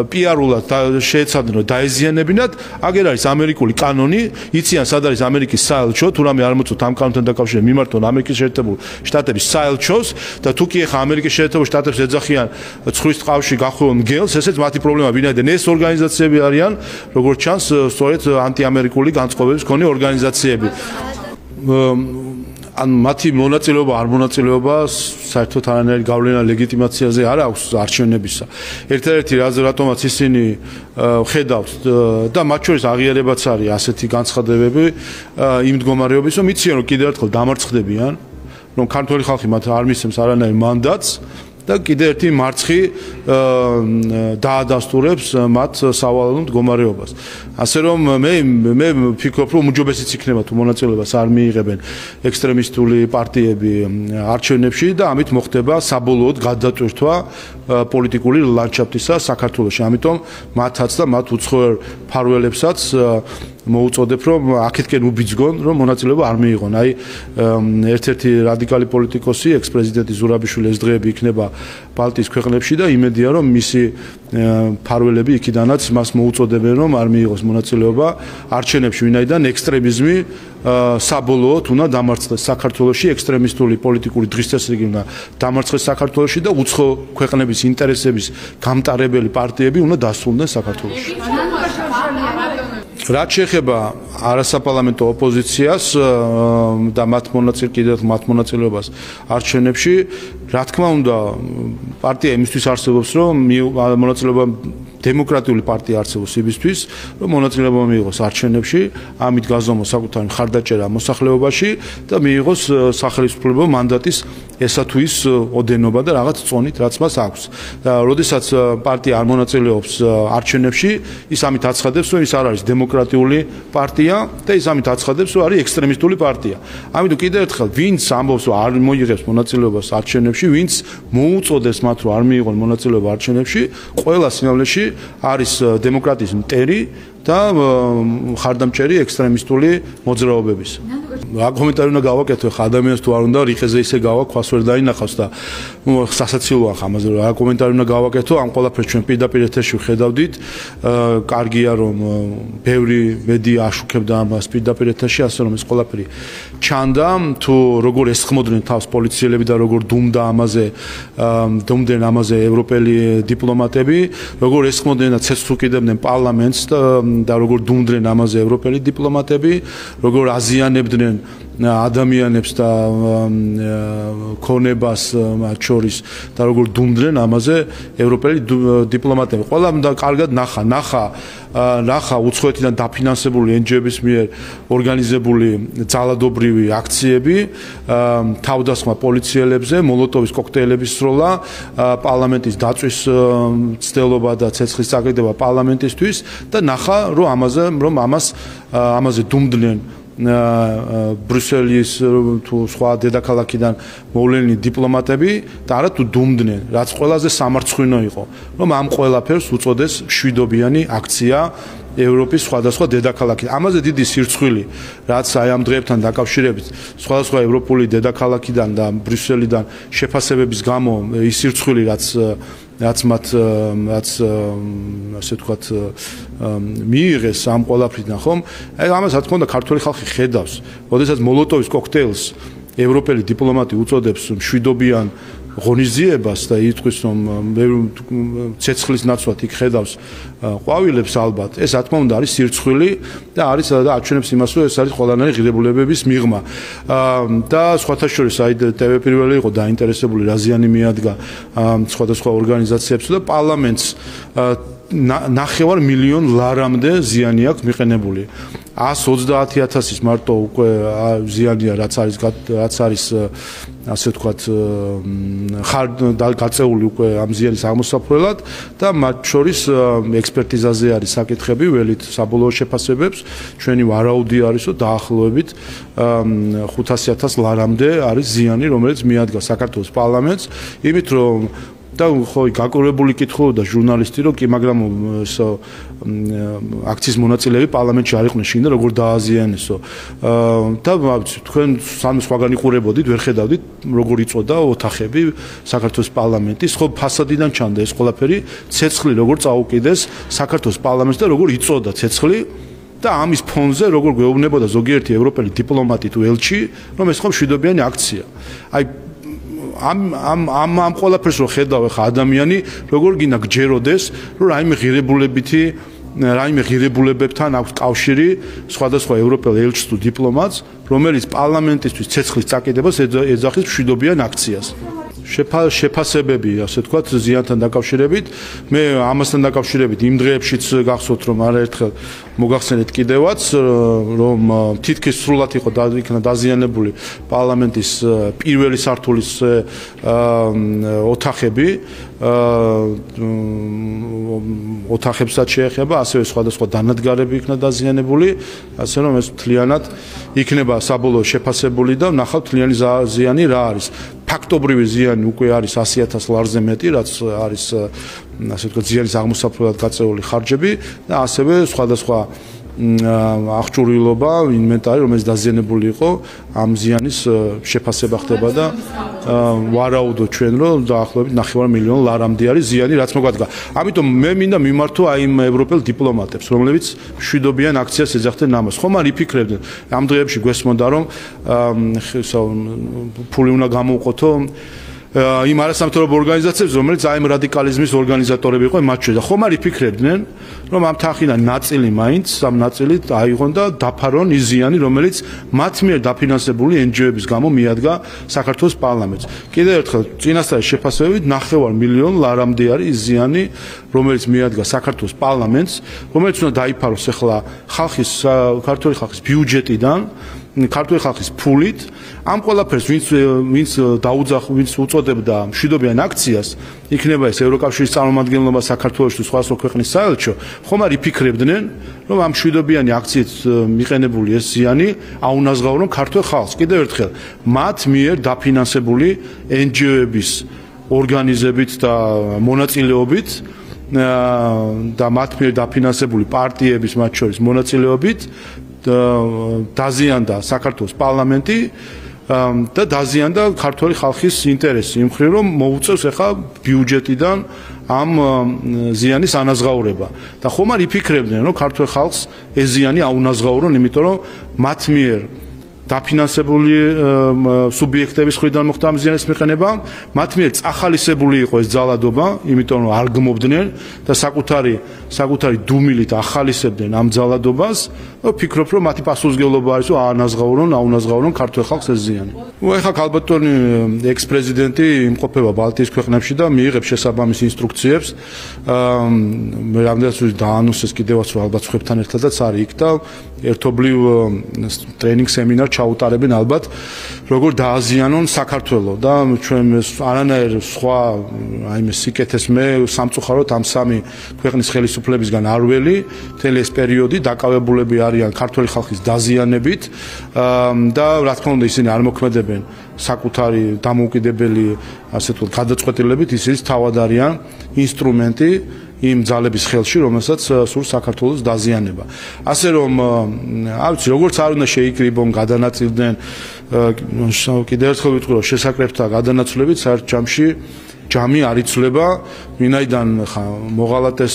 პიარულად შეეცადნენ რომ დაეზიანებინათ, აგერ არის ამერიკული კანონი, იციან სად არის ამერიკის საელჩო, თუ რამე არ მოწოთ ამ კანონთან დაკავშირებით მიმართონ ამერიკის შეერთებულ შტატების საელჩოს და თუ კი ახლა ამერიკის შეერთებულ შტატებს ეძახიან ცხვრის ტყავში გახვეულ მგელს, ესეც მათი პრობლემა, ვინაიდან ეს ორგანიზაციები არიან, როგორც ჩანს, სწორედ ანტიამერიკული განწყობების მქონე ორგანიზაციები. ან მათი მონაწილეობა არ მონაწილეობა საერთოდ არანაირი გავლენა ლეგიტიმაციაზე არ აქვს არჩევნებისა. Ერთ-ერთი რატომაც ისინი ხედავთ და მათ შორის აღიარებაც არის ასეთი განცხადებები იმ მდგომარეობის, რომ იციან რომ კიდევ ერთხელ დამარცხდებიან, რომ ქართული ხალხი მათ არ მისცემს არანაირ მანდატს და კიდევ ერთი მარცხი დაადასტურებს მათ სავალალო მდგომარეობას. ასე რომ მე ვფიქრობ, რომ უმჯობესიც იქნება თუ მონაწილეობას არ მიიღებენ ექსტრემისტული პარტიები არჩევნებში და ამით მოხდება საბოლოოდ გადატვირთვა პოლიტიკური ლანდშაფტისა საქართველოში. ამიტომ მათაც და მათ უცხოელ მფარველებსაც მოუწოდებ, რომ აქეთკენ უბიძგონ, რომ მონაწილეობა არ მიიღონ. აი ერთ-ერთი რადიკალი პოლიტიკოსი, ექს-პრეზიდენტი ზურაბიშვილი ეს დღეები იქნება ბალტიის ქვეყნებში და იმედია, რომ მისი მფარველები იქიდანაც მას მოუწოდებენ, რომ არ მიიღოს მონაწილეობა არჩევნებში, ვინაიდან ექსტრემიზმი საბოლოოდ უნდა დამარცხდეს საქართველოში, ექსტრემისტული პოლიტიკური დღესდღეობით უნდა დამარცხდეს საქართველოში და უცხო ქვეყნების ინტერესების გამტარებელი პარტიები უნდა დასრულდნენ საქართველოში. რაც შეეხება არასაპარლამენტო ოპოზიციას და მათ მონაწილეობას არჩევნებში, რა თქმა უნდა, პარტია იმისთვის არსებობს, რომ მონაწილეობა დემოკრატიული პარტია არსებობს იმისთვის, რომ მონაწილეობა მიიღოს არჩევნებში, ამით გაზომოს საკუთარი მხარდაჭერა მოსახლეობაში და მიიღოს სახელმწიფო მანდატის ესა თუ ის ოდენობა და რაღაც წონით, რაც მას აქვს. და როდესაც პარტია არ მონაწილეობს არჩევნებში, ის ამით აცხადებს, რომ ის არ არის დემოკრატიული პარტია და ის ამით აცხადებს, რომ არის ექსტრემისტული პარტია. ამიტომ კიდევ ერთხელ, ვინც ამბობს, რომ არ მოიღებს მონაწილეობას არჩევნებში, ვინც მოუწოდებს მათ, რომ არ მიიღონ მონაწილეობა არჩევნებში, ყველა სიმრავლეში არის დემოკრატიის მტერი და მხარდამჭერი ექსტრემისტული მოძრაობების. რა კომენტარი უნდა გავაკეთო ხა ადამიანს თუ არ უნდა რიყეზე ისე გავა ქვას ვერ დაინახავს და სასაცილოა ხამაზე რა კომენტარი უნდა გავაკეთო ამ ყველაფერს ჩვენ პირდაპირ ეთერში ვხედავდით კარგია რომ ბევრი მედია აშუქებდა ამას პირდაპირ ეთერში ასე რომ ეს ყველაფერი ჩანდა თუ როგორ ესხმოდნენ თავს პოლიციელები და როგორ დუმდნენ ამაზე ევროპელი დიპლომატები როგორ ესხმოდნენ და ცეცხლს უკიდებდნენ პარლამენტს და როგორ დუმდნენ ამაზე ევროპელი დიპლომატები როგორ აზიანებდნენ ადამიანებს და ქონებას მათ შორის და როგორ დუმდნენ ამაზე ევროპელი დიპლომატები. ყველამ და კარგად ნახა უცხოეთიდან დაფინანსებული NGO-ების მიერ ორგანიზებული ძალადობრივი აქციები, თავდასხმა პოლიციელებზე, მოლოტოვის კოქტეილების სროლა, პარლამენტის დაწვის ცდელობა და ცეცხლის წაკიდება პარლამენტისთვის და ნახა რომ ამაზე დუმდნენ ბრიუსელის თუ სხვა დედაქალაქიდან მოვლენილი დიპლომატები და არა თუ დუმდნენ, რაც ყველაზე სამარცხვინო იყო, რომ ამ ყველაფერს უწოდეს მშვიდობიანი აქცია ევროპის სხვადასხვა დედაქალაქი. ამაზე დიდი სირცხვილი, რაც აი ამ დღეებთან დაკავშირებით სხვადასხვა ევროპული დედაქალაქიდან და ბრიუსელიდან შეფასებების გამო ის სირცხვილი, რაც ასე ვთქვათ მიიღეს ამ ყველაფრიდან ხომ? აი ამას რა თქმა უნდა ქართული ხალხი ხედავს. როდესაც მოლოტოვის კოქტეილს ევროპელი დიპლომატი უწოდებს მშვიდობიან ღონისძიებას და იტყვის რომ ცეცხლის ნაცვლად იქ ხედავს ყვავილებს ალბათ ეს რა თქმა უნდა არის სირცხვილი და არის და აჩვენებს იმას რომ ეს არის ყველანაირი ღირებულებების მიღმა და სხვათა შორის აი TV პირველი იყო დაინტერესებული რა ზიანი მიადგა სხვადასხვა ორგანიზაციებს და პარლამენტს 9 მილიონ ლარამდე ზიანი აქვს მიყენებული 130,000-ის მარტო უკვე ზიანია რაც არის ასე ვთქვათ გაწეული უკვე ამ ზიანის აღმოსაფრელად და მათ შორის ექსპერტიზაზე არის საკითხები ველით საბოლოო შეფასებებს ჩვენი ვარაუდი არის რომ დაახლოებით 500,000 ლარამდე არის ზიანი რომელიც მიადგა საქართველოს პარლამენტს იმით რომ და ხო გაკურებული კითხულობდა ჟურნალისტი რომ კი მაგრამ აქციის მონაწილეები პარლამენტში არ იყვნენ შინ და როგორ დააზიანესო და თქვენ სამი სხვაგან იყურებოდით ვერ ხედავდით როგორ იწოდა ოთახები საქართველოს პარლამენტის ხო ფასადიდან ჩანდა ეს ყველაფერი ცეცხლი როგორ წაუკიდეს საქართველოს პარლამენტს და როგორ იწოდა ცეცხლი და ამის ფონზე როგორ გვეუბნებოდა ზოგიერთი ევროპელი დიპლომატი თუ ელჩი რომ ეს ხო მშვიდობიანი აქცია აი ამ ყველაფერს რო ხედავ ხა ადამიანი როგორ გინდა გჯეროდეს რომ რაიმე ღირებულებითი რაიმე ღირებულებებთან აქვს კავშირი სხვადასხვა ევროპელ ელჩს თუ დიპლომატს, რომელიც პარლამენტისთვის ცეცხლის წაკიდებას ეძახის მშვიდობიან აქციას. შეფასებები, ასე ვთქვათ, ზიანთან დაკავშირებით, მე ამასთან დაკავშირებით იმ დღეებშიც გახსოვთ, რომ არაერთხელ მოგახსენეთ კიდევაც, რომ თითქმის სრულად იყო იქნა დაზიანებული პარლამენტის პირველი სართულის ოთახები, ოთახებსაც შეეხება, ასევე სხვადასხვა დანადგარები იქნა დაზიანებული, ასე რომ ეს მთლიანად იქნება საბოლოო შეფასებული და ვნახავთ მთლიანი ზიანი რა არის. ფაქტობრივი ზიანი უკვე არის 100,000 ლარზე მეტი, რაც არის ასე ვთქვათ ზიანის აღმოსაფრებლად გაწეული ხარჯები და ასევე სხვადასხვა აღჭურვილობა, ინვენტარი, რომელიც დაზიანებული იყო, ამ ზიანის შეფასება ხდება და ვარაუდო ჩვენ, რომ დაახლოებით 9 მილიონ ლარამდე არის ზიანი, რაც მოგვადგა. ამიტომ მე მინდა მიმართო აი იმ ევროპელ დიპლომატებს, რომლებიც მშვიდობიან აქციას ეძახდნენ ამას. ხომ არ იფიქრებდნენ ამ დღეებში გვესმოდა, რომ ფული უნდა გამოვყოთო იმ არასამთავრობო ორგანიზაციებს, რომელიც აი იმ რადიკალიზმის ორგანიზატორები იყვნენ მათ შორის. ხომ არ იფიქრებდნენ, რომ ამ თანხიდან ნაწილი მაინც ამ ნაწილით აიღონ და დაფარონ ის ზიანი, რომელიც მათ მიერ დაფინანსებული NGO-ების გამო მიადგა საქართველოს პარლამენტს. კიდევ ერთხელ წინასწარი შეფასებებით 9 მილიონ ლარამდე არის ის ზიანი, რომელიც მიადგა საქართველოს პარლამენტს, რომელიც უნდა დაიფაროს ახლა ქართული ხალხის ბიუჯეტიდან, ქართული ხალხის ფულით. ამ ყველაფერს ვინც უწოდებდა მშვიდობიან აქციას, იქნება ეს ევროკავშირის წარმომადგენლობა საქართველოს თუ სხვა ქვეყნის საელჩო, ხომ არ იფიქრებდნენ, რომ ამ მშვიდობიანი აქციით მიყენებული ეს ზიანი აუნაზღაურონ ქართულ ხალხს. კიდევ ერთხელ, მათ მიერ დაფინანსებული NGO-ების ორგანიზებით და მონაწილეობით და მათ მიერ დაფინანსებული პარტიების მათ შორის მონაწილეობით დაზიანდა საქართველოს პარლამენტი და დაზიანდა ქართული ხალხის ინტერესი იმ მხრივ, რომ მოუწევს ახლა ბიუჯეტიდან ამ ზიანის ანაზღაურება. და ხომ არ იფიქრებდნენ, რომ ქართულ ხალხს ეს ზიანი აუნაზღაურონ, იმიტომ რომ მათ მიერ დაფინანსებული სუბიექტების მხრიდან მოხდა ამ ზიანის მიყენება, მათ მიერ წახალისებული იყო ეს ძალადობა, იმიტომ რომ არ გმობდნენ და საკუთარი დუმილით ახალისებდნენ ამ ძალადობას. ვფიქრობ, რომ მათი პასუხისმგებლობა არის, რომ აუნაზღაურონ ქართულ ხალხს ეს ზიანი. ეხლა ქალბატონი ექს-პრეზიდენტი იმყოფება ბალტიის ქვეყნებში და მიიღებს შესაბამის ინსტრუქციებს. მე რამდენიც დაანონსეს კიდევაც, რომ ალბათ სხვებთან ერთადაც არის იქ და ერთობლივ ტრენინგ სემინარ ჩაუტარებენ ალბათ, როგორ დააზიანონ საქართველო და ჩვენ არანაირ სხვა აიმე სიკეთეს მე სამწუხაროდ ამ სამი ქვეყნის ხელისუფლებისგან არ ველი, მთელი ეს პერიოდი დაკავებულები არიან ქართული ხალხის დაზიანებით და რა თქმა უნდა ისინი არ მოქმედებენ საკუთარი დამოუკიდებელი ასე ვთქვათ გადაწყვეტილებით, ისინი თავად არიან ინსტრუმენტი იმ ძალების ხელში, რომელსაც სურს საქართველოს დაზიანება. ასე რომ, არ ვიცი, როგორც არ უნდა შეიკრიბონ, გადანაწილდნენ, კიდევ ერთხელ ვიტყვი, რომ შესაკრებთა გადანაცვლებით საერთო ჯამში ჯამი არ იცვლება, ვინაიდან მოღალატეს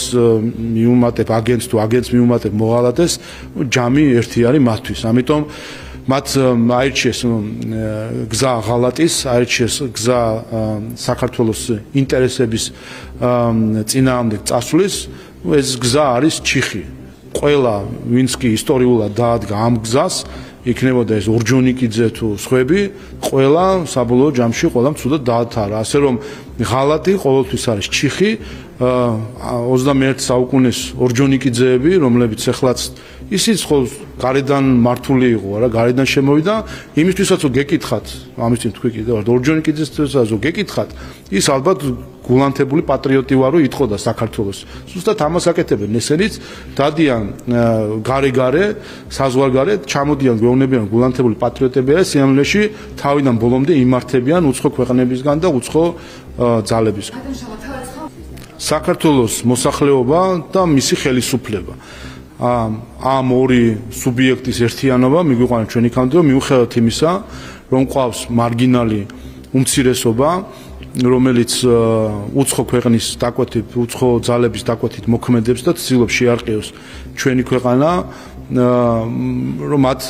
მიუმატებ აგენტს თუ აგენტს მიუმატებ მოღალატეს, ჯამი ერთი არის მათთვის. ამიტომ მათ აირჩიეს გზა ღალატის, აირჩიეს გზა საქართველოს ინტერესების წინააღმდეგ წასვლის, ეს გზა არის ჩიხი. ყველა ვინც კი ისტორიულად დაადგა ამ გზას, იქნებოდა ეს ორჯონიკიძე თუ სხვები, ყველა საბოლოო ჯამში ყველამ ცუდად დაათარა. ასე რომ ღალატი ყოველთვის არის ჩიხი. 21 საუკუნის ორჯონიკიძეები, რომლებიც ეხლაც ისიც ხო გარედან მართული იყო, რა, გარედან შემოვიდა, იმისთვისაც რომ გეკითხათ, ამის წინ თქვი კიდევ ორჯონიკიძესაც რომ გეკითხათ, ის ალბათ გულანთებული პატრიოტი ვარო იტყოდა საქართველოს. ზუსტად ამას აკეთებენ ესენიც, დადიან გარე-გარე, საზღვარგარეთ, ჩამოდიან, გვეუბნებიან გულანთებული პატრიოტები არა, სიამოვნეში თავიდან ბოლომდე იმართებიან უცხო ქვეყნებისგან და უცხო ძალებისგან. საქართველოს მოსახლეობა და მისი ხელისუფლება. ამ ორი სუბიექტის ერთიანობა მიგვიყვანა ჩვენ იქამდე, რომ მიუხედავად იმისა, რომ ყავს მარგინალი უმცირესობა, რომელიც უცხო ქვეყნის დაკვეთით, უცხო ძალების დაკვეთით მოქმედებს და ცდილობს შეარყიოს ჩვენი ქვეყანა, რომ მათ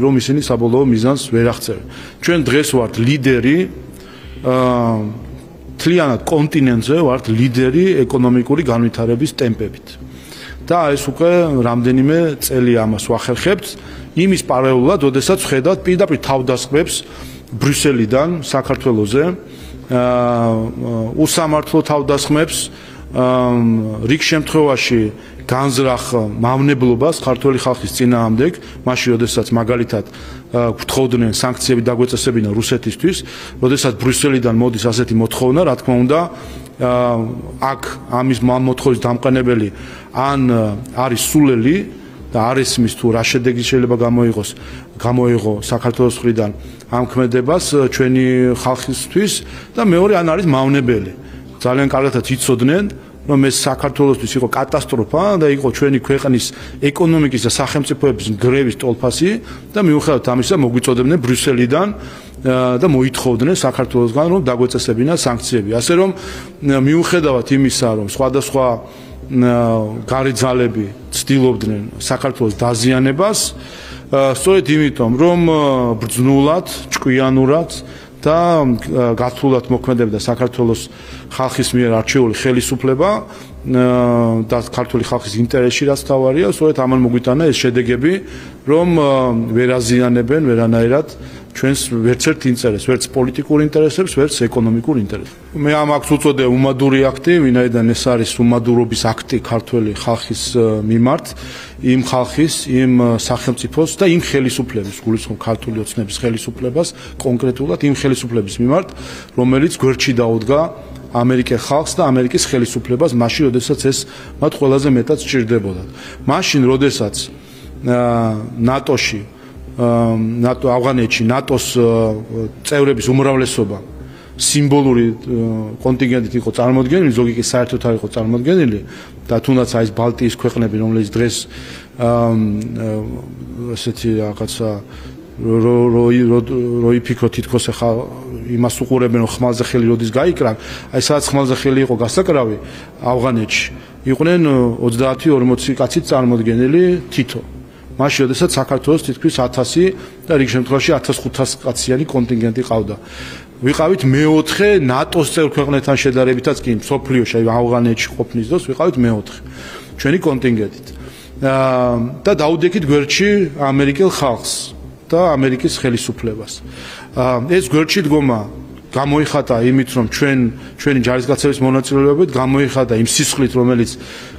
რომ ისინი საბოლოო მიზანს ვერ აღწევენ. ჩვენ დღეს ვართ ლიდერი მთლიანად კონტინენტზე ვართ ლიდერი ეკონომიკური განვითარების ტემპებით. და ეს უკვე რამდენიმე წელი ამას ვახერხებთ იმის პარალელურად, როდესაც ვხედავთ პირდაპირ თავდასხმებს ბრიუსელიდან საქართველოზე უსამართლო თავდასხმებს რიგ შემთხვევაში განზრახ მავნებლობას ქართული ხალხის წინააღმდეგ, მაშინ როდესაც მაგალითად გთხოვდნენ სანქციები დაგვეწესებინა რუსეთისთვის, როდესაც ბრიუსელიდან მოდის ასეთი მოთხოვნა, რა თქმა უნდა, აქ ამის მოთხოვნის დამყენებელი ან არის სულელი და არ ესმის თუ რა შედეგი შეიძლება გამოიღო საქართველოს მხრიდან ამ ქმედებას ჩვენი ხალხისთვის და მეორე ან არის მავნებელი. ძალიან კარგადაც იცოდნენ, რომ ეს საქართველოსთვის იყო კატასტროფა და იყო ჩვენი ქვეყნის ეკონომიკის და სახელმწიფოების გრევის ტოლფასი და მიუხედავად ამისა მოგვიწოდებდნენ ბრიუსელიდან და მოითხოვდნენ საქართველოსგან რომ დაგვეწესებინა სანქციები. ასე რომ მიუხედავად იმისა, რომ სხვადასხვა გარე ძალები ცდილობდნენ საქართველოს დაზიანებას, სწორედ იმიტომ, რომ ბრძნულად, ჭკვიანურად და გათვლად მოქმედებდა საქართველოს ხალხის მიერ არჩეული ხელისუფლება და ქართული ხალხის ინტერესში რაც თავარია, სწორედ ამან მოგვიტანა ეს შედეგები, რომ ვერ აზიანებენ ვერანაირად ჩვენს ვერცერთ ინტერესს, ვერც პოლიტიკურ ინტერესებს, ვერც ეკონომიკურ ინტერესებს. მე ამ აქტს უწოდე უმადური აქტი, ვინაიდან ეს არის უმადურობის აქტი ქართული ხალხის მიმართ, იმ ხალხის, იმ სახელმწიფოს და იმ ხელისუფლების, გულისხმობ ქართული ოცნების ხელისუფლებას, კონკრეტულად იმ ხელისუფლების მიმართ, რომელიც გვერდში დაუდგა ამერიკელ ხალხს და ამერიკის ხელისუფლებას, მაშინ, როდესაც ეს მათ ყველაზე მეტად სჭირდებოდათ. მაშინ, როდესაც ნატოში ავღანეთში ნატოს წევრების უმრავლესობა სიმბოლური კონტინგენტით იყო წარმოდგენილი, ზოგი კი საერთოდ არ იყო წარმოდგენილი და თუნდაც აი ეს ბალტიის ქვეყნები, რომელიც დღეს ასეთი რაღაცა რო იფიქრო თითქოს ახლა იმას უყურებენ, რომ ხმალზე ხელი როდის გაიკრან, აი სადაც ხმალზე ხელი იყო გასაკრავი ავღანეთში, იყვნენ 30-40 კაცით წარმოდგენილი თითო. მაშინ, როდესაც საქართველოს თითქმის 1000 და რიგ შემთხვევაში 1500 კაციანი კონტინგენტი ყავდა. ვიყავით მეოთხე ნატოს წევრ ქვეყნებთან შედარებითაც კი მსოფლიოში, აი ავღანეთში ყოფნის დროს ვიყავით მეოთხე ჩვენი კონტინგენტით. და დაუდექით გვერდში ამერიკელ ხალხს და ამერიკის ხელისუფლებას. ეს გვერდში დგომა გამოიხატა იმით, რომ ჩვენი ჯარისკაცების მონაწილეობით გამოიხატა იმ სისხლით, რომელიც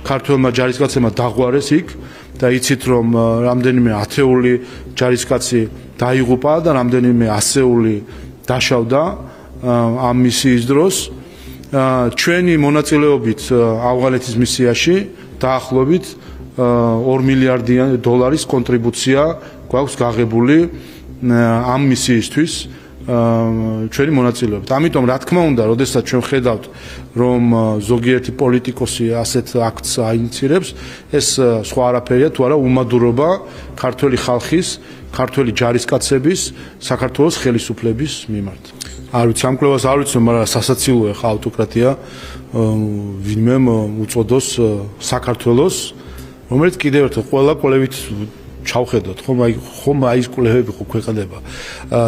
ქართველმა ჯარისკაცებმა დაღვარეს იქ და იცით, რომ რამდენიმე ათეული ჯარისკაცი დაიღუპა და რამდენიმე ასეული დაშავდა ამ მისიის დროს. ჩვენი მონაწილეობით ავღანეთის მისიაში დაახლოებით 2 მილიარდი დოლარის კონტრიბუცია გვაქვს გაღებული ამ მისიისთვის ჩვენი მონაწილეობით. ამიტომ რა თქმა უნდა, როდესაც ჩვენ ხედავთ, რომ ზოგიერთი პოლიტიკოსი ასეთ აქტს აინიცირებს, ეს სხვა არაფერია თუ არა უმადურობა ქართული ხალხის, ქართული ჯარისკაცების, საქართველოს ხელისუფლების მიმართ. არ ვიცი, ამ კვლევას არ ვიცი, მაგრამ სასაცილოა ხა ავტოკრატია ვინმე უწოდოს საქართველოს, რომელიც კიდევ ერთხელ ყველა კვლევით ჩავხედოთ, ხომ აი ეს კვლევები ხო ქვეყნდება.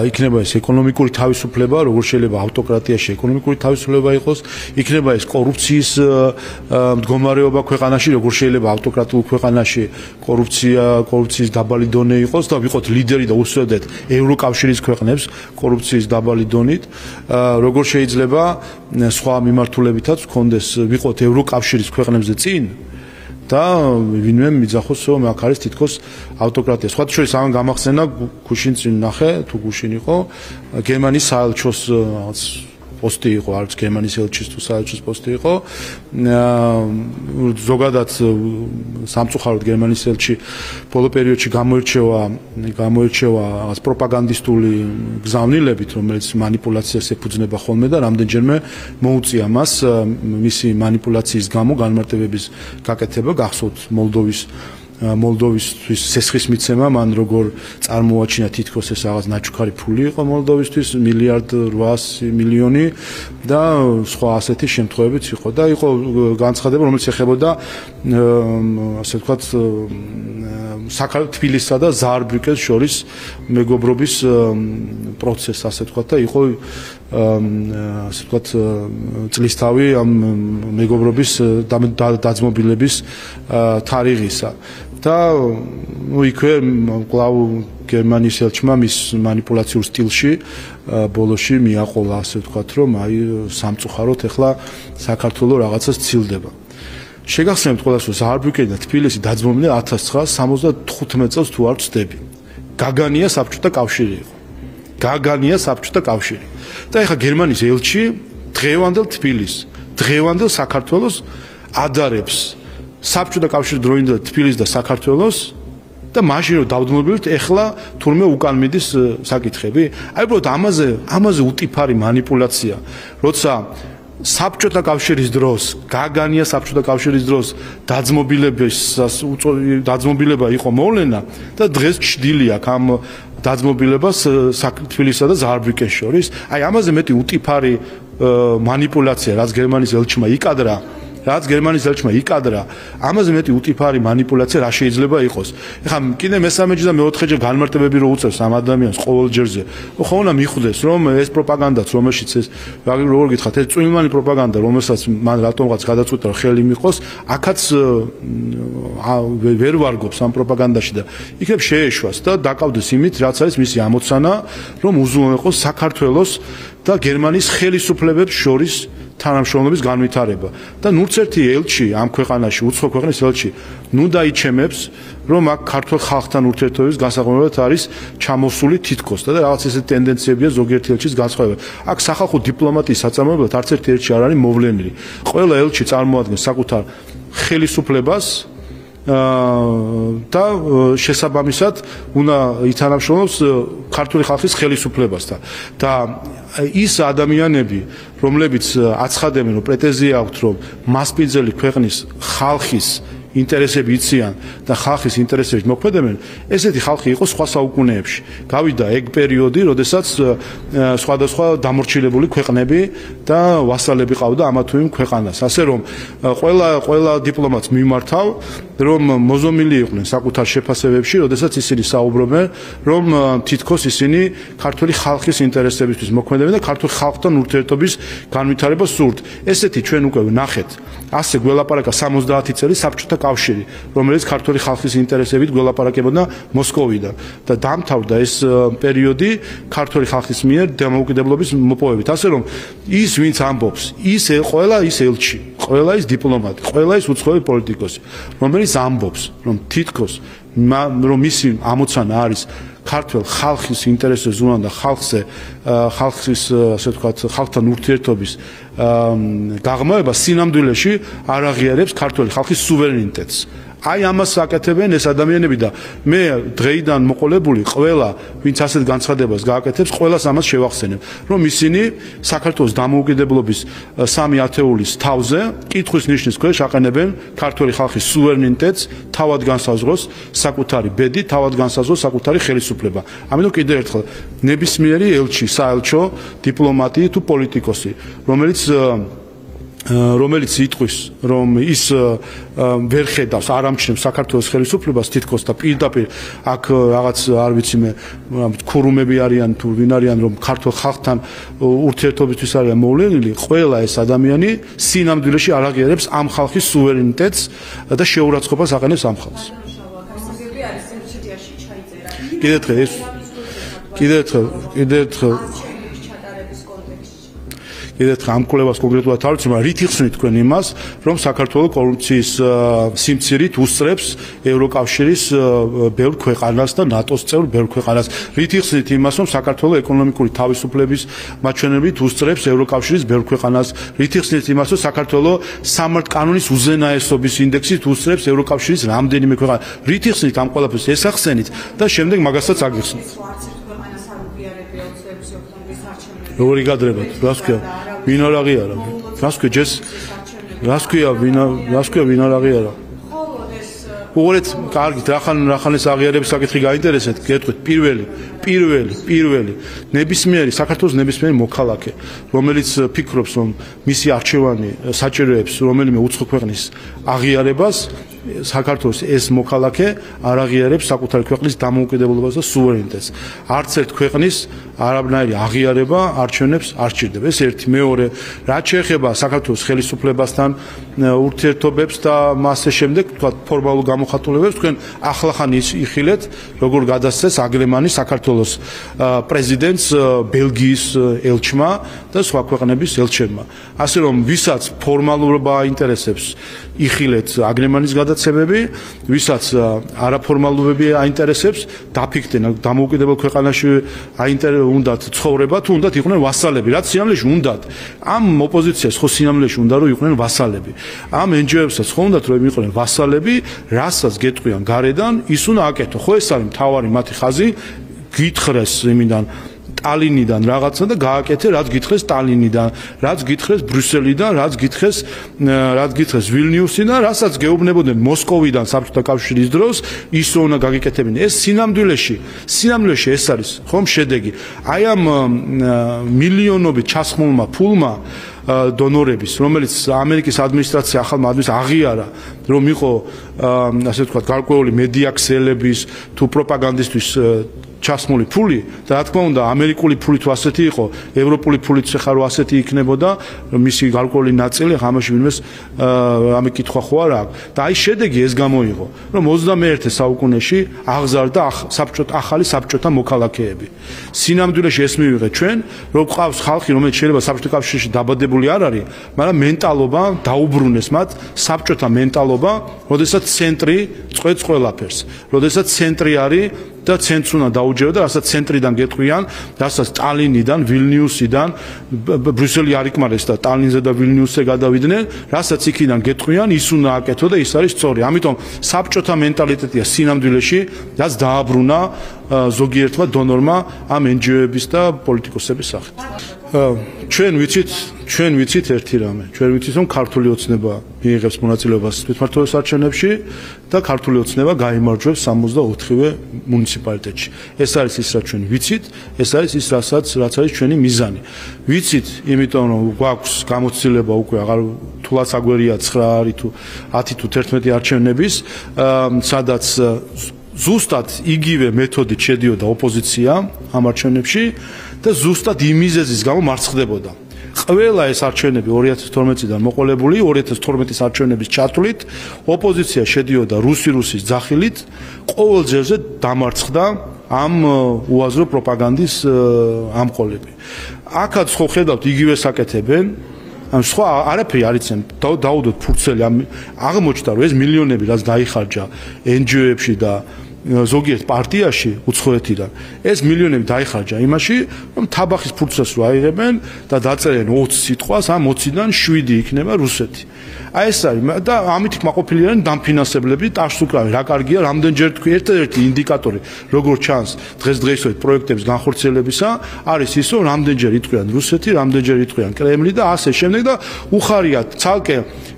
იქნება ეს ეკონომიკური თავისუფლება, როგორ შეიძლება ავტოკრატიაში ეკონომიკური თავისუფლება იყოს, იქნება ეს კორუფციის მდგომარეობა ქვეყანაში, როგორ შეიძლება ავტოკრატიულ ქვეყანაში კორუფციის დაბალი დონე იყოს და ვიყოთ ლიდერი და უსწრებდეთ ევროკავშირის ქვეყნებს კორუფციის დაბალი დონით, როგორ შეიძლება სხვა მიმართულებითაც ვქონდეს ვიყოთ ევროკავშირის ქვეყნებზე წინ და ვინმე მიძახოს, რომ აქ არის თითქოს ავტოკრატია. სხვათა შორის ამან გამახსენა გუშინ წინ ნახე, თუ გუშინ იყო გერმანიის საელჩოს რაღაც პოსტი იყო, არც გერმანიის ელჩის თუ საელჩოს პოსტი იყო. ზოგადად სამწუხაროდ გერმანიის ელჩი ბოლო პერიოდში გამოირჩევა რაღაც პროპაგანდისტული გზავნილებით, რომელიც მანიპულაციას ეფუძნება ხოლმე და რამდენჯერმე მოუწია მას მისი მანიპულაციის გამო განმარტებების გაკეთება, გახსოვთ მოლდოვისთვის სესხის მიცემა, მან როგორ წარმოაჩინა თითქოს ეს რაღაც ნაჩუქარი ფული იყო მოლდოვისთვის 1.8 მილიარდი და სხვა ასეთი შემთხვევებიც იყო და იყო განცხადება, რომელიც ეხებოდა ასე ვთქვათ თბილისსა და ზაარბრიკეს შორის მეგობრობის პროცესს, ასე ვთქვათ და იყო ასე ვთქვათ წლისთავი ამ მეგობრობის დაძმობილების თარიღისა და იქვე კვლავ გერმანიის ელჩმა მის მანიპულაციურ სტილში ბოლოში მიაყოლა ასე ვთქვათ რომ აი სამწუხაროდ ეხლა საქართველოს რაღაცას ცილდება. შეგახსენებთ ყველას რომ ზაარბრიუკენი და თბილისი დაძმობილდნენ 1975 წელს თუ არ ვცდები. გაგანია საბჭოთა კავშირი იყო. გაგანია საბჭოთა კავშირი. და ეხლა გერმანიის ელჩი დღევანდელ თბილისს, დღევანდელ საქართველოს ადარებს საბჭოთა კავშირის დროინდელ თბილისს და საქართველოს და მაშინ რომ დავდმობილეთ ეხლა თურმე უკან მიდის საკითხები. აი უბრალოდ ამაზე უტიფარი манипуляция, როცა საბჭოთა კავშირის დროს, გაგანია საბჭოთა კავშირის დროს დაძმობილება იყო მოვლენა და დღეს ჩრდილი აქვს ამ დაძმობილებას თბილისსა და ზაარბრიუკენს შორის. აი ამაზე მეტი უტიფარი манипуляция, რაც გერმანიის ელჩმა იკადრა, ამაზე მეტი უტიფარი манипуляция რა შეიძლება იყოს. ეხლა კიდე მესამეჯი და მეოთხეჯი განმარტებები რო უწევს ამ ადამიანს ყოველ ჯერზე. ხო უნდა მიხვდეს რომ ეს პროპაგანდაც რომელშიც ეს როგორ გითხრათ ეს წვიმიანი პროპაგანდა რომელსაც მან რატომღაც გადაწყვიტა რომ ხელი მიყოს, აქაც ვერ ვარგობს ამ პროპაგანდაში და იქნებ შეეშვას და დაკავდეს იმით რაც არის მისი ამოცანა რომ უზრუნველყოს საქართველოს და გერმანიის ხელისუფლებებს შორის თანამშრომლობის განვითარება და ნურც ერთი ელჩი ამ ქვეყანაში უცხო ქვეყნის ელჩი ნუ დაიჩემებს რომ აქ ქართულ ხალხთან ურთიერთობის გასაყრდნობად არის ჩამოსული თითქოს და რაღაც ესეთი ტენდენციებია ზოგიერთი ელჩის განსხვავება. აქ სახალხო დიპლომატიის საწარმოებლად არც ერთი ელჩი არ არის მოვლენილი. ყველა ელჩი წარმოადგენს საკუთარ ხელისუფლებას და შესაბამისად უნდა ითანამშრომლოს ქართული ხალხის ხელისუფლებასთან და ის ადამიანები რომლებიც აცხადებენ რომ პრეტენზია აქვთ რომ მასპინძელი ქვეყნის ხალხის ინტერესები იციან და ხალხის ინტერესებით მოქმედებენ, ესეთი ხალხი იყო სხვა საუკუნეებში. გავიდა ეგ პერიოდი, როდესაც სხვადასხვა დამორჩილებული ქვეყნები და ვასალები ყავდა ამა თუ იმ ქვეყანას. ასე რომ ყველა დიპლომატს მიმართავ, რომ მოზომილი იყვნენ საკუთარ შეფასებებში, როდესაც ისინი საუბრობენ, რომ თითქოს ისინი ქართული ხალხის ინტერესებისთვის მოქმედებენ და ქართულ ხალხთან ურთიერთობის განვითარებას სურთ. ესეთი ჩვენ უკვე ვნახეთ. ასე გველაპარაკა 70 წელი საბჭოთა კავშირი, რომელიც ქართული ხალხის ინტერესებით გველაპარაკებოდა მოსკოვიდან და დამთავრდა ეს პერიოდი ქართული ხალხის მიერ დამოუკიდებლობის მოპოვებით. ასე რომ ის ვინც ამბობს, ყველა ის ელჩი, ყველა ის დიპლომატი, ყველა ის უცხოელი პოლიტიკოსი, რომელიც ამბობს, რომ თითქოს რომ მისი ამოცანა არის ქართულ ხალხის ინტერესებს ზრუნვა და ხალხის ასე ვთქვათ ხალხთან ურთიერთობის გაღრმავება სინამდვილეში არ აღიარებს ქართული ხალხის სუვერენიტეტს. აი ამას აკეთებენ ეს ადამიანები და მე დღეიდან მოყოლებული ყველა ვინც ასეთ განცხადებას გააკეთებს, ყველას ამას შევახსენებ, რომ ისინი საქართველოს დამოუკიდებლობის 3 ათეულის თავზე კითხვის ნიშნის ქვეშ აყენებენ ქართული ხალხის სუვერენიტეტს, თავად განსაზღვროს საკუთარი ბედი, თავად განსაზღვროს საკუთარი ხელისუფლება. ამიტომ კიდევ ერთხელ ნებისმიერი ელჩი, საელჩო, დიპლომატი თუ პოლიტიკოსი, რომელიც იტყვის, რომ ის ვერ ხედავს, არ ამჩნევს საქართველოს ხელისუფლებას თითქოს და პირდაპირ აქ რაღაც არ ვიცი მე ქურუმები არიან თუ ვინ არიან რომ ქართულ ხალხთან ურთიერთობისთვის არიან მოვლენილი, ყველა ეს ადამიანი სინამდვილეში არ აღიარებს ამ ხალხის სუვერენიტეტს და შეურაცხყოფას აყენებს ამ ხალხს. კიდევ ამ კვლევას კონკრეტულად არ ვიცი, მაგრამ რით იხსნით თქვენ იმას, რომ საქართველოს კორუფციის სიმცირით უსწრებს ევროკავშირის ბევრ ქვეყანას და ნატოს წევრ ბევრ ქვეყანას. რით იხსნით იმას, რომ საქართველოს ეკონომიკური თავისუფლების მაჩვენებლით უსწრებს ევროკავშირის ბევრ ქვეყანას. რით იხსნით იმას, რომ საქართველოს სამართ კანონის უზენაესობის ინდექსით უსწრებს ევროკავშირის რამდენიმე ქვეყანას. რით იხსნით ამ ყველაფერს ესახსენით და შემდეგ მაგასაც აგიხსნით. როგორი გადრებათ? რას ქვია? ვინ არ აღიარა? რას ქვია? რას ქვია? ვინ არ აღიარა? უყურეთ, კარგით, რახან ეს აღიარების საკითხი გაინტერესეთ, გეტყვით, პირველი ნებისმიერი საქართველოს ნებისმიერი მოქალაქე, რომელიც ფიქრობს, რომ მისი არჩევანი საჭიროებს რომელიმე უცხო ქვეყნის აღიარებას, საქართველოს ეს მოქალაქე არ აღიარებს საკუთარი ქვეყნის დამოუკიდებლობას და სუვერენიტეტს. არც ერთ ქვეყნის არაბნაირი აღიარება არჩევნებს არ სჭირდება. ეს ერთი. მეორე, რაც შეეხება საქართველოს ხელისუფლებასთან ურთიერთობებს და მასე შემდეგ, თქვათ, ფორმალურ გამოხატულებებს, თქვენ ახლახან იხილეთ, როგორ გადასცეს აგრემანი საქართველოს პრეზიდენტს ბელგიის ელჩმა და სხვა ქვეყნების ელჩებმა. ასე რომ, ვისაც ფორმალურობა აინტერესებს, იხილეთ აგრემანის გადაცემები, ვისაც არაფორმალურობები აინტერესებს, დაფიქრდნენ დამოუკიდებელ ქვეყანაში უნდათ ცხოვრება, თუ უნდათ იყვნენ ვასალები, რაც სინამდვილეში უნდათ. ამ ოპოზიციას ხო სინამდვილეში უნდა რომ იყვნენ ვასალები. ამ NGO-ებსაც ხო უნდათ რომ იყვნენ ვასალები, რასაც გეტყვიან გარედან, ის უნდა აკეთო. ხო ეს არის მთავარი მათი ხაზი, გითხრეს იმიდან ტალინიდან რაღაცა და გააკეთე, რაც გითხრეს ტალინიდან, რაც გითხრეს ბრიუსელიდან, რაც გითხრეს ვილნიუსიდან, რასაც გეუბნებოდნენ მოსკოვიდან საბჭოთა კავშირის დროს, ისო უნდა გაგიკეთებინა. ეს სინამდვილეში ეს არის ხომ შედეგი. აი ამ მილიონობით ჩასხმულმა ფულმა დონორების, რომელიც ამერიკის ადმინისტრაცია ახალმა ადმინისტრაციამ აღიარა, რომ იყო ასე ვთქვათ, გარკვეული მედია ქსელების თუ პროპაგანდისტვის ჩასმული ფული და რა თქმა უნდა ამერიკული ფული თუ ასეთი იყო, ევროპული ფულიც ხა რო ასეთი იქნებოდა, მისი გარკვეული ნაწილი ამაში ვინმეს ამე კითხვა ხო არა აქვს. და აი შედეგი ეს გამოიღო, რომ 21 საუკუნეში აღზარდა ახალი საბჭოთა მოქალაქეები. სინამდვილეში ეს მივიღეთ ჩვენ, რომ ყავს ხალხი, რომელიც შეიძლება საბჭოთა კავშირში დაბადებული არ არის, მაგრამ მენტალობა დაუბრუნეს მათ, საბჭოთა მენტალობა, როდესაც ცენტრი წყვეტს ყველაფერს, როდესაც ცენტრი არის და ცენტრს უნდა დაუჯერო და რასაც ცენტრიდან გეტყვიან, რასაც ტალინიდან, ვილნიუსიდან, ბრიუსელი არ იკმარეს და ტალინზე და ვილნიუსზე გადავიდნენ, რასაც იქიდან გეტყვიან, ის უნდა აკეთო და ის არის სწორი. ამიტომ საბჭოთა მენტალიტეტია სინამდვილეში, რაც დააბრუნა ზოგიერთმა დონორმა ამ NGO-ების და პოლიტიკოსების სახით. ჩვენ ვიცით ერთი რამე. ჩვენ ვიცით, რომ ქართული ოცნება მიიღებს მონაწილეობას თვითმმართველობის არჩევნებში და ქართული ოცნება გაიმარჯვებს 64-ვე მუნიციპალიტეტში. ეს არის ის, რაც ჩვენ ვიცით, ეს არის ის, რაც არის ჩვენი მიზანი. ვიცით, იმიტომ რომ გვაქვს გამოცდილება უკვე აღარ თულაც აგვერია 9 თუ 10 თუ 11 არჩევნების, სადაც ზუსტად იგივე მეთოდით შედიოდა ოპოზიცია ამ არჩევნებში და ზუსტად იმ მიზეზის გამო მარცხდებოდა. ყველა ეს არჩევნები 2012-დან მოყოლებული, 2012-ის არჩევნების ჩათვლით, ოპოზიცია შედიოდა რუსის ძახილით, ყოველ ჯერზე დამარცხდა ამ უაზრო პროპაგანდის ამყოლები. აქაც ხო ხედავთ იგივეს აკეთებენ, ამ სხვა არაფერი არ იციან, დაუდოთ ფურცელი, აღმოჩნდა რომ ეს მილიონები რაც დაიხარჯა NGO-ებში და ზოგიერთ პარტიაში უცხოეთიდან ეს მილიონები დაიხარჯა იმაში, რომ თაბახის ფურცელს რო აიღებენ და დაწერენ 20 სიტყვას, ამ 20-დან 7 იქნება რუსეთი. აი ეს არის და ამით კმაყოფილი არიან დამფინანსებლები, ტაშსუკრავი, რა კარგია, რამდენჯერ თქვი, ერთ-ერთი ინდიკატორი, როგორ ჩანს დღესდღეობით პროექტების განხორციელებისა, არის ის, რომ რამდენჯერ იტყვიან რუსეთი, რამდენჯერ იტყვიან კრემლი და ასე შემდეგ და უხარიათ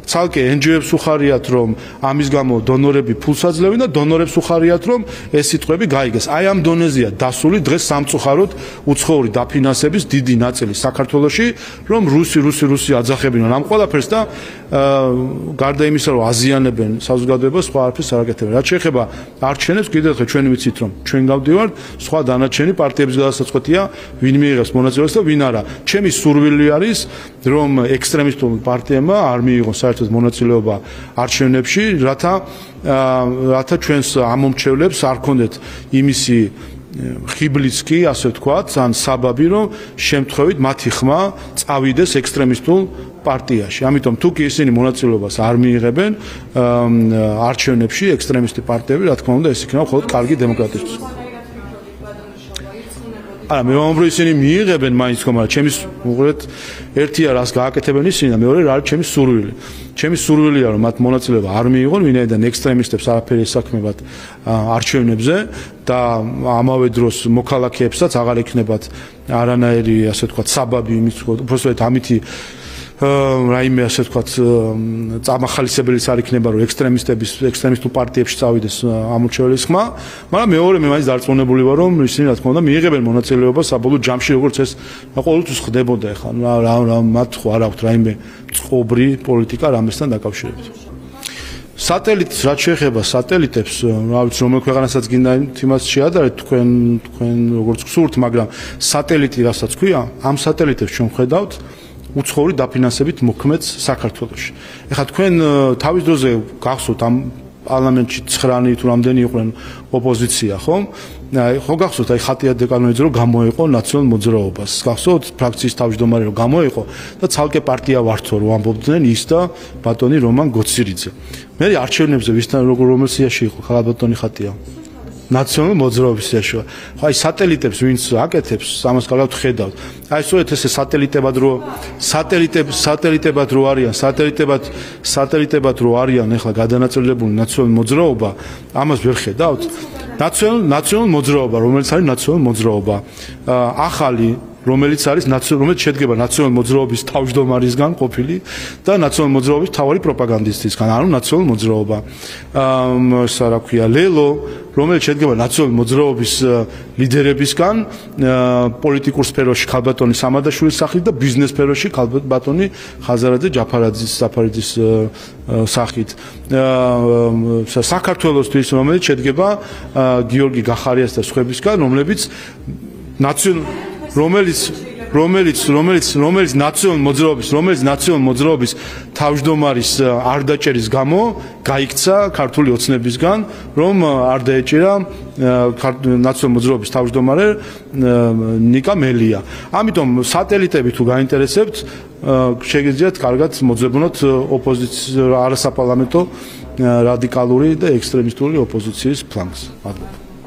ცალკე NGO-ებს უხარიათ, რომ ამის გამო დონორები ფულს აძლევენ და დონორებს უხარიათ, რომ ეს სიტყვები გაიგეს. აი ამ დონეზეა დასული დღეს სამწუხაროდ უცხოური დაფინანსების დიდი ნაწილი საქართველოში, რომ რუსი აძახებინონ ამ ყველაფერს და გარდა იმისა, რომ აზიანებენ საზოგადოებას, სხვა არაფერს არ აკეთებენ. რაც შეეხება არჩევნებს, კიდევ ერთხელ ჩვენ ვიცით, რომ ჩვენ გავდივართ, სხვა დანარჩენი პარტიების გადასაწყვეტია, ვინ მიიღებს მონაწილეობას და ვინ არა. ჩემი სურვილი არის, რომ ექსტრემისტულ პარტიებმა არ მიიღოს საერთოდ მონაწილეობა არჩევნებში, რათა ჩვენს ამომრჩევლებს არ ქონდეთ იმისი ხიბლიც კი, ასე ვთქვათ, ან საბაბი, რომ შემთხვევით მათი ხმა წავიდეს ექსტრემისტულ პარტიაში. ამიტომ თუ კი ისინი მონაწილეობას არ მიიღებენ არჩევნებში, ექსტრემისტი პარტიები, რა თქმა უნდა, ეს იქნება მხოლოდ კარგი დემოკრატიისთვის. არა, მე ვამბობ, რომ ისინი მიიღებენ მაინც ხომ, მაგრამ ჩემი უყურეთ, ერთია რას გააკეთებენ ისინი და მეორე რა არის ჩემი სურვილი. ჩემი სურვილია, რომ მათ მონაწილეობა არ მიიღონ, ვინაიდან ექსტრემისტებს არაფერი ესაქმებათ არჩევნებზე და ამავე დროს მოქალაქეებსაც აღარ ექნებათ არანაირი, ასე ვთქვათ, საბაბი იმის, უბრალოდ ამითი რაიმე ასე ვთქვათ წამახალისებელიც არ იქნება, რომ ექსტრემისტულ პარტიებში წავიდეს ამორჩევლის ხმა, მაგრამ მეორე მე მაინც დარწმუნებული ვარ, რომ ისინი რა თქმა უნდა მიიღებენ მონაწილეობას საბოლოო ჯამში, როგორც ეს ყოველთვის ხდებოდა ახლა რა მათ ხო არ აქვთ რაიმე წყობრი პოლიტიკა რამესთან დაკავშირებით. სატელიტს რაც შეეხება სატელიტებს, რა ვიცი რომელ ქვეყანასაც გინდა იმას შეადარეთ თქვენ როგორც გსურთ, მაგრამ სატელიტი რასაც ქვია, ამ სატელიტებს ჩვენ ხედავთ უცხოური დაფინანსებით მოქმედს საქართველოში. ეხლა თქვენ თავის დროზე გახსოვთ ამ პარლამენტში 9 თუ რამდენი იყვნენ ოპოზიცია, ხო? ხო გახსოვთ აი ხატია დეკანოიძე რომ გამოიყო ნაციონალურ მოძრაობას. გახსოვთ ფრაქციის თავმჯდომარე რომ გამოიყო და ცალკე პარტია ვართო რომ ამბობდნენ ის და ბატონი რომან გოცირიძე. მე არჩევნებზე ვისთან რომელ სიაში იყო ხალბატონი ხატია? ნაციონალურ მოძრაობის სიაში. ხო აი სატელიტებს ვინც აკეთებს, ამას კარგად ხედავთ. აი სწორედ ესე სატელიტებად რო არიან, სატელიტებად რო არიან ახლა გადანაწილებული ნაციონალურ მოძრაობა, ამას ვერ ხედავთ? ნაციონალურ მოძრაობა, რომელიც არის ნაციონალურ მოძრაობა, ახალი რომელიც შედგება ნაციონალურ მოძრაობის თავმჯდომარისგან ყოფილი და ნაციონალურ მოძრაობის მთავარი პროპაგანდისტისგან, ანუ ნაციონალურ მოძრაობა. ესა რა ქვია, ლელო, რომელიც შედგება ნაციონალურ მოძრაობის ლიდერებისგან, პოლიტიკურ სფეროში ქალბატონი სამადაშვილის სახით და ბიზნეს სფეროში ქალბატონი ხაზარაძე ჯაფარიძის სახით. საქართველოსთვის, რომელიც შედგება გიორგი გახარიას და სხვებისგან, რომელიც ნაციონალურ მოძრაობის თავმჯდომარის არ დაჭერის გამო გაიქცა ქართული ოცნებისგან, რომ არ დაეჭირა ნაციონალურ მოძრაობის თავმჯდომარე ნიკა მელია. ამიტომ სატელიტები თუ გაინტერესებთ, შეგიძლიათ კარგად მოძებნოთ ოპოზიციის არასაპარლამენტო რადიკალური და ექსტრემისტული ოპოზიციის ფლანგს.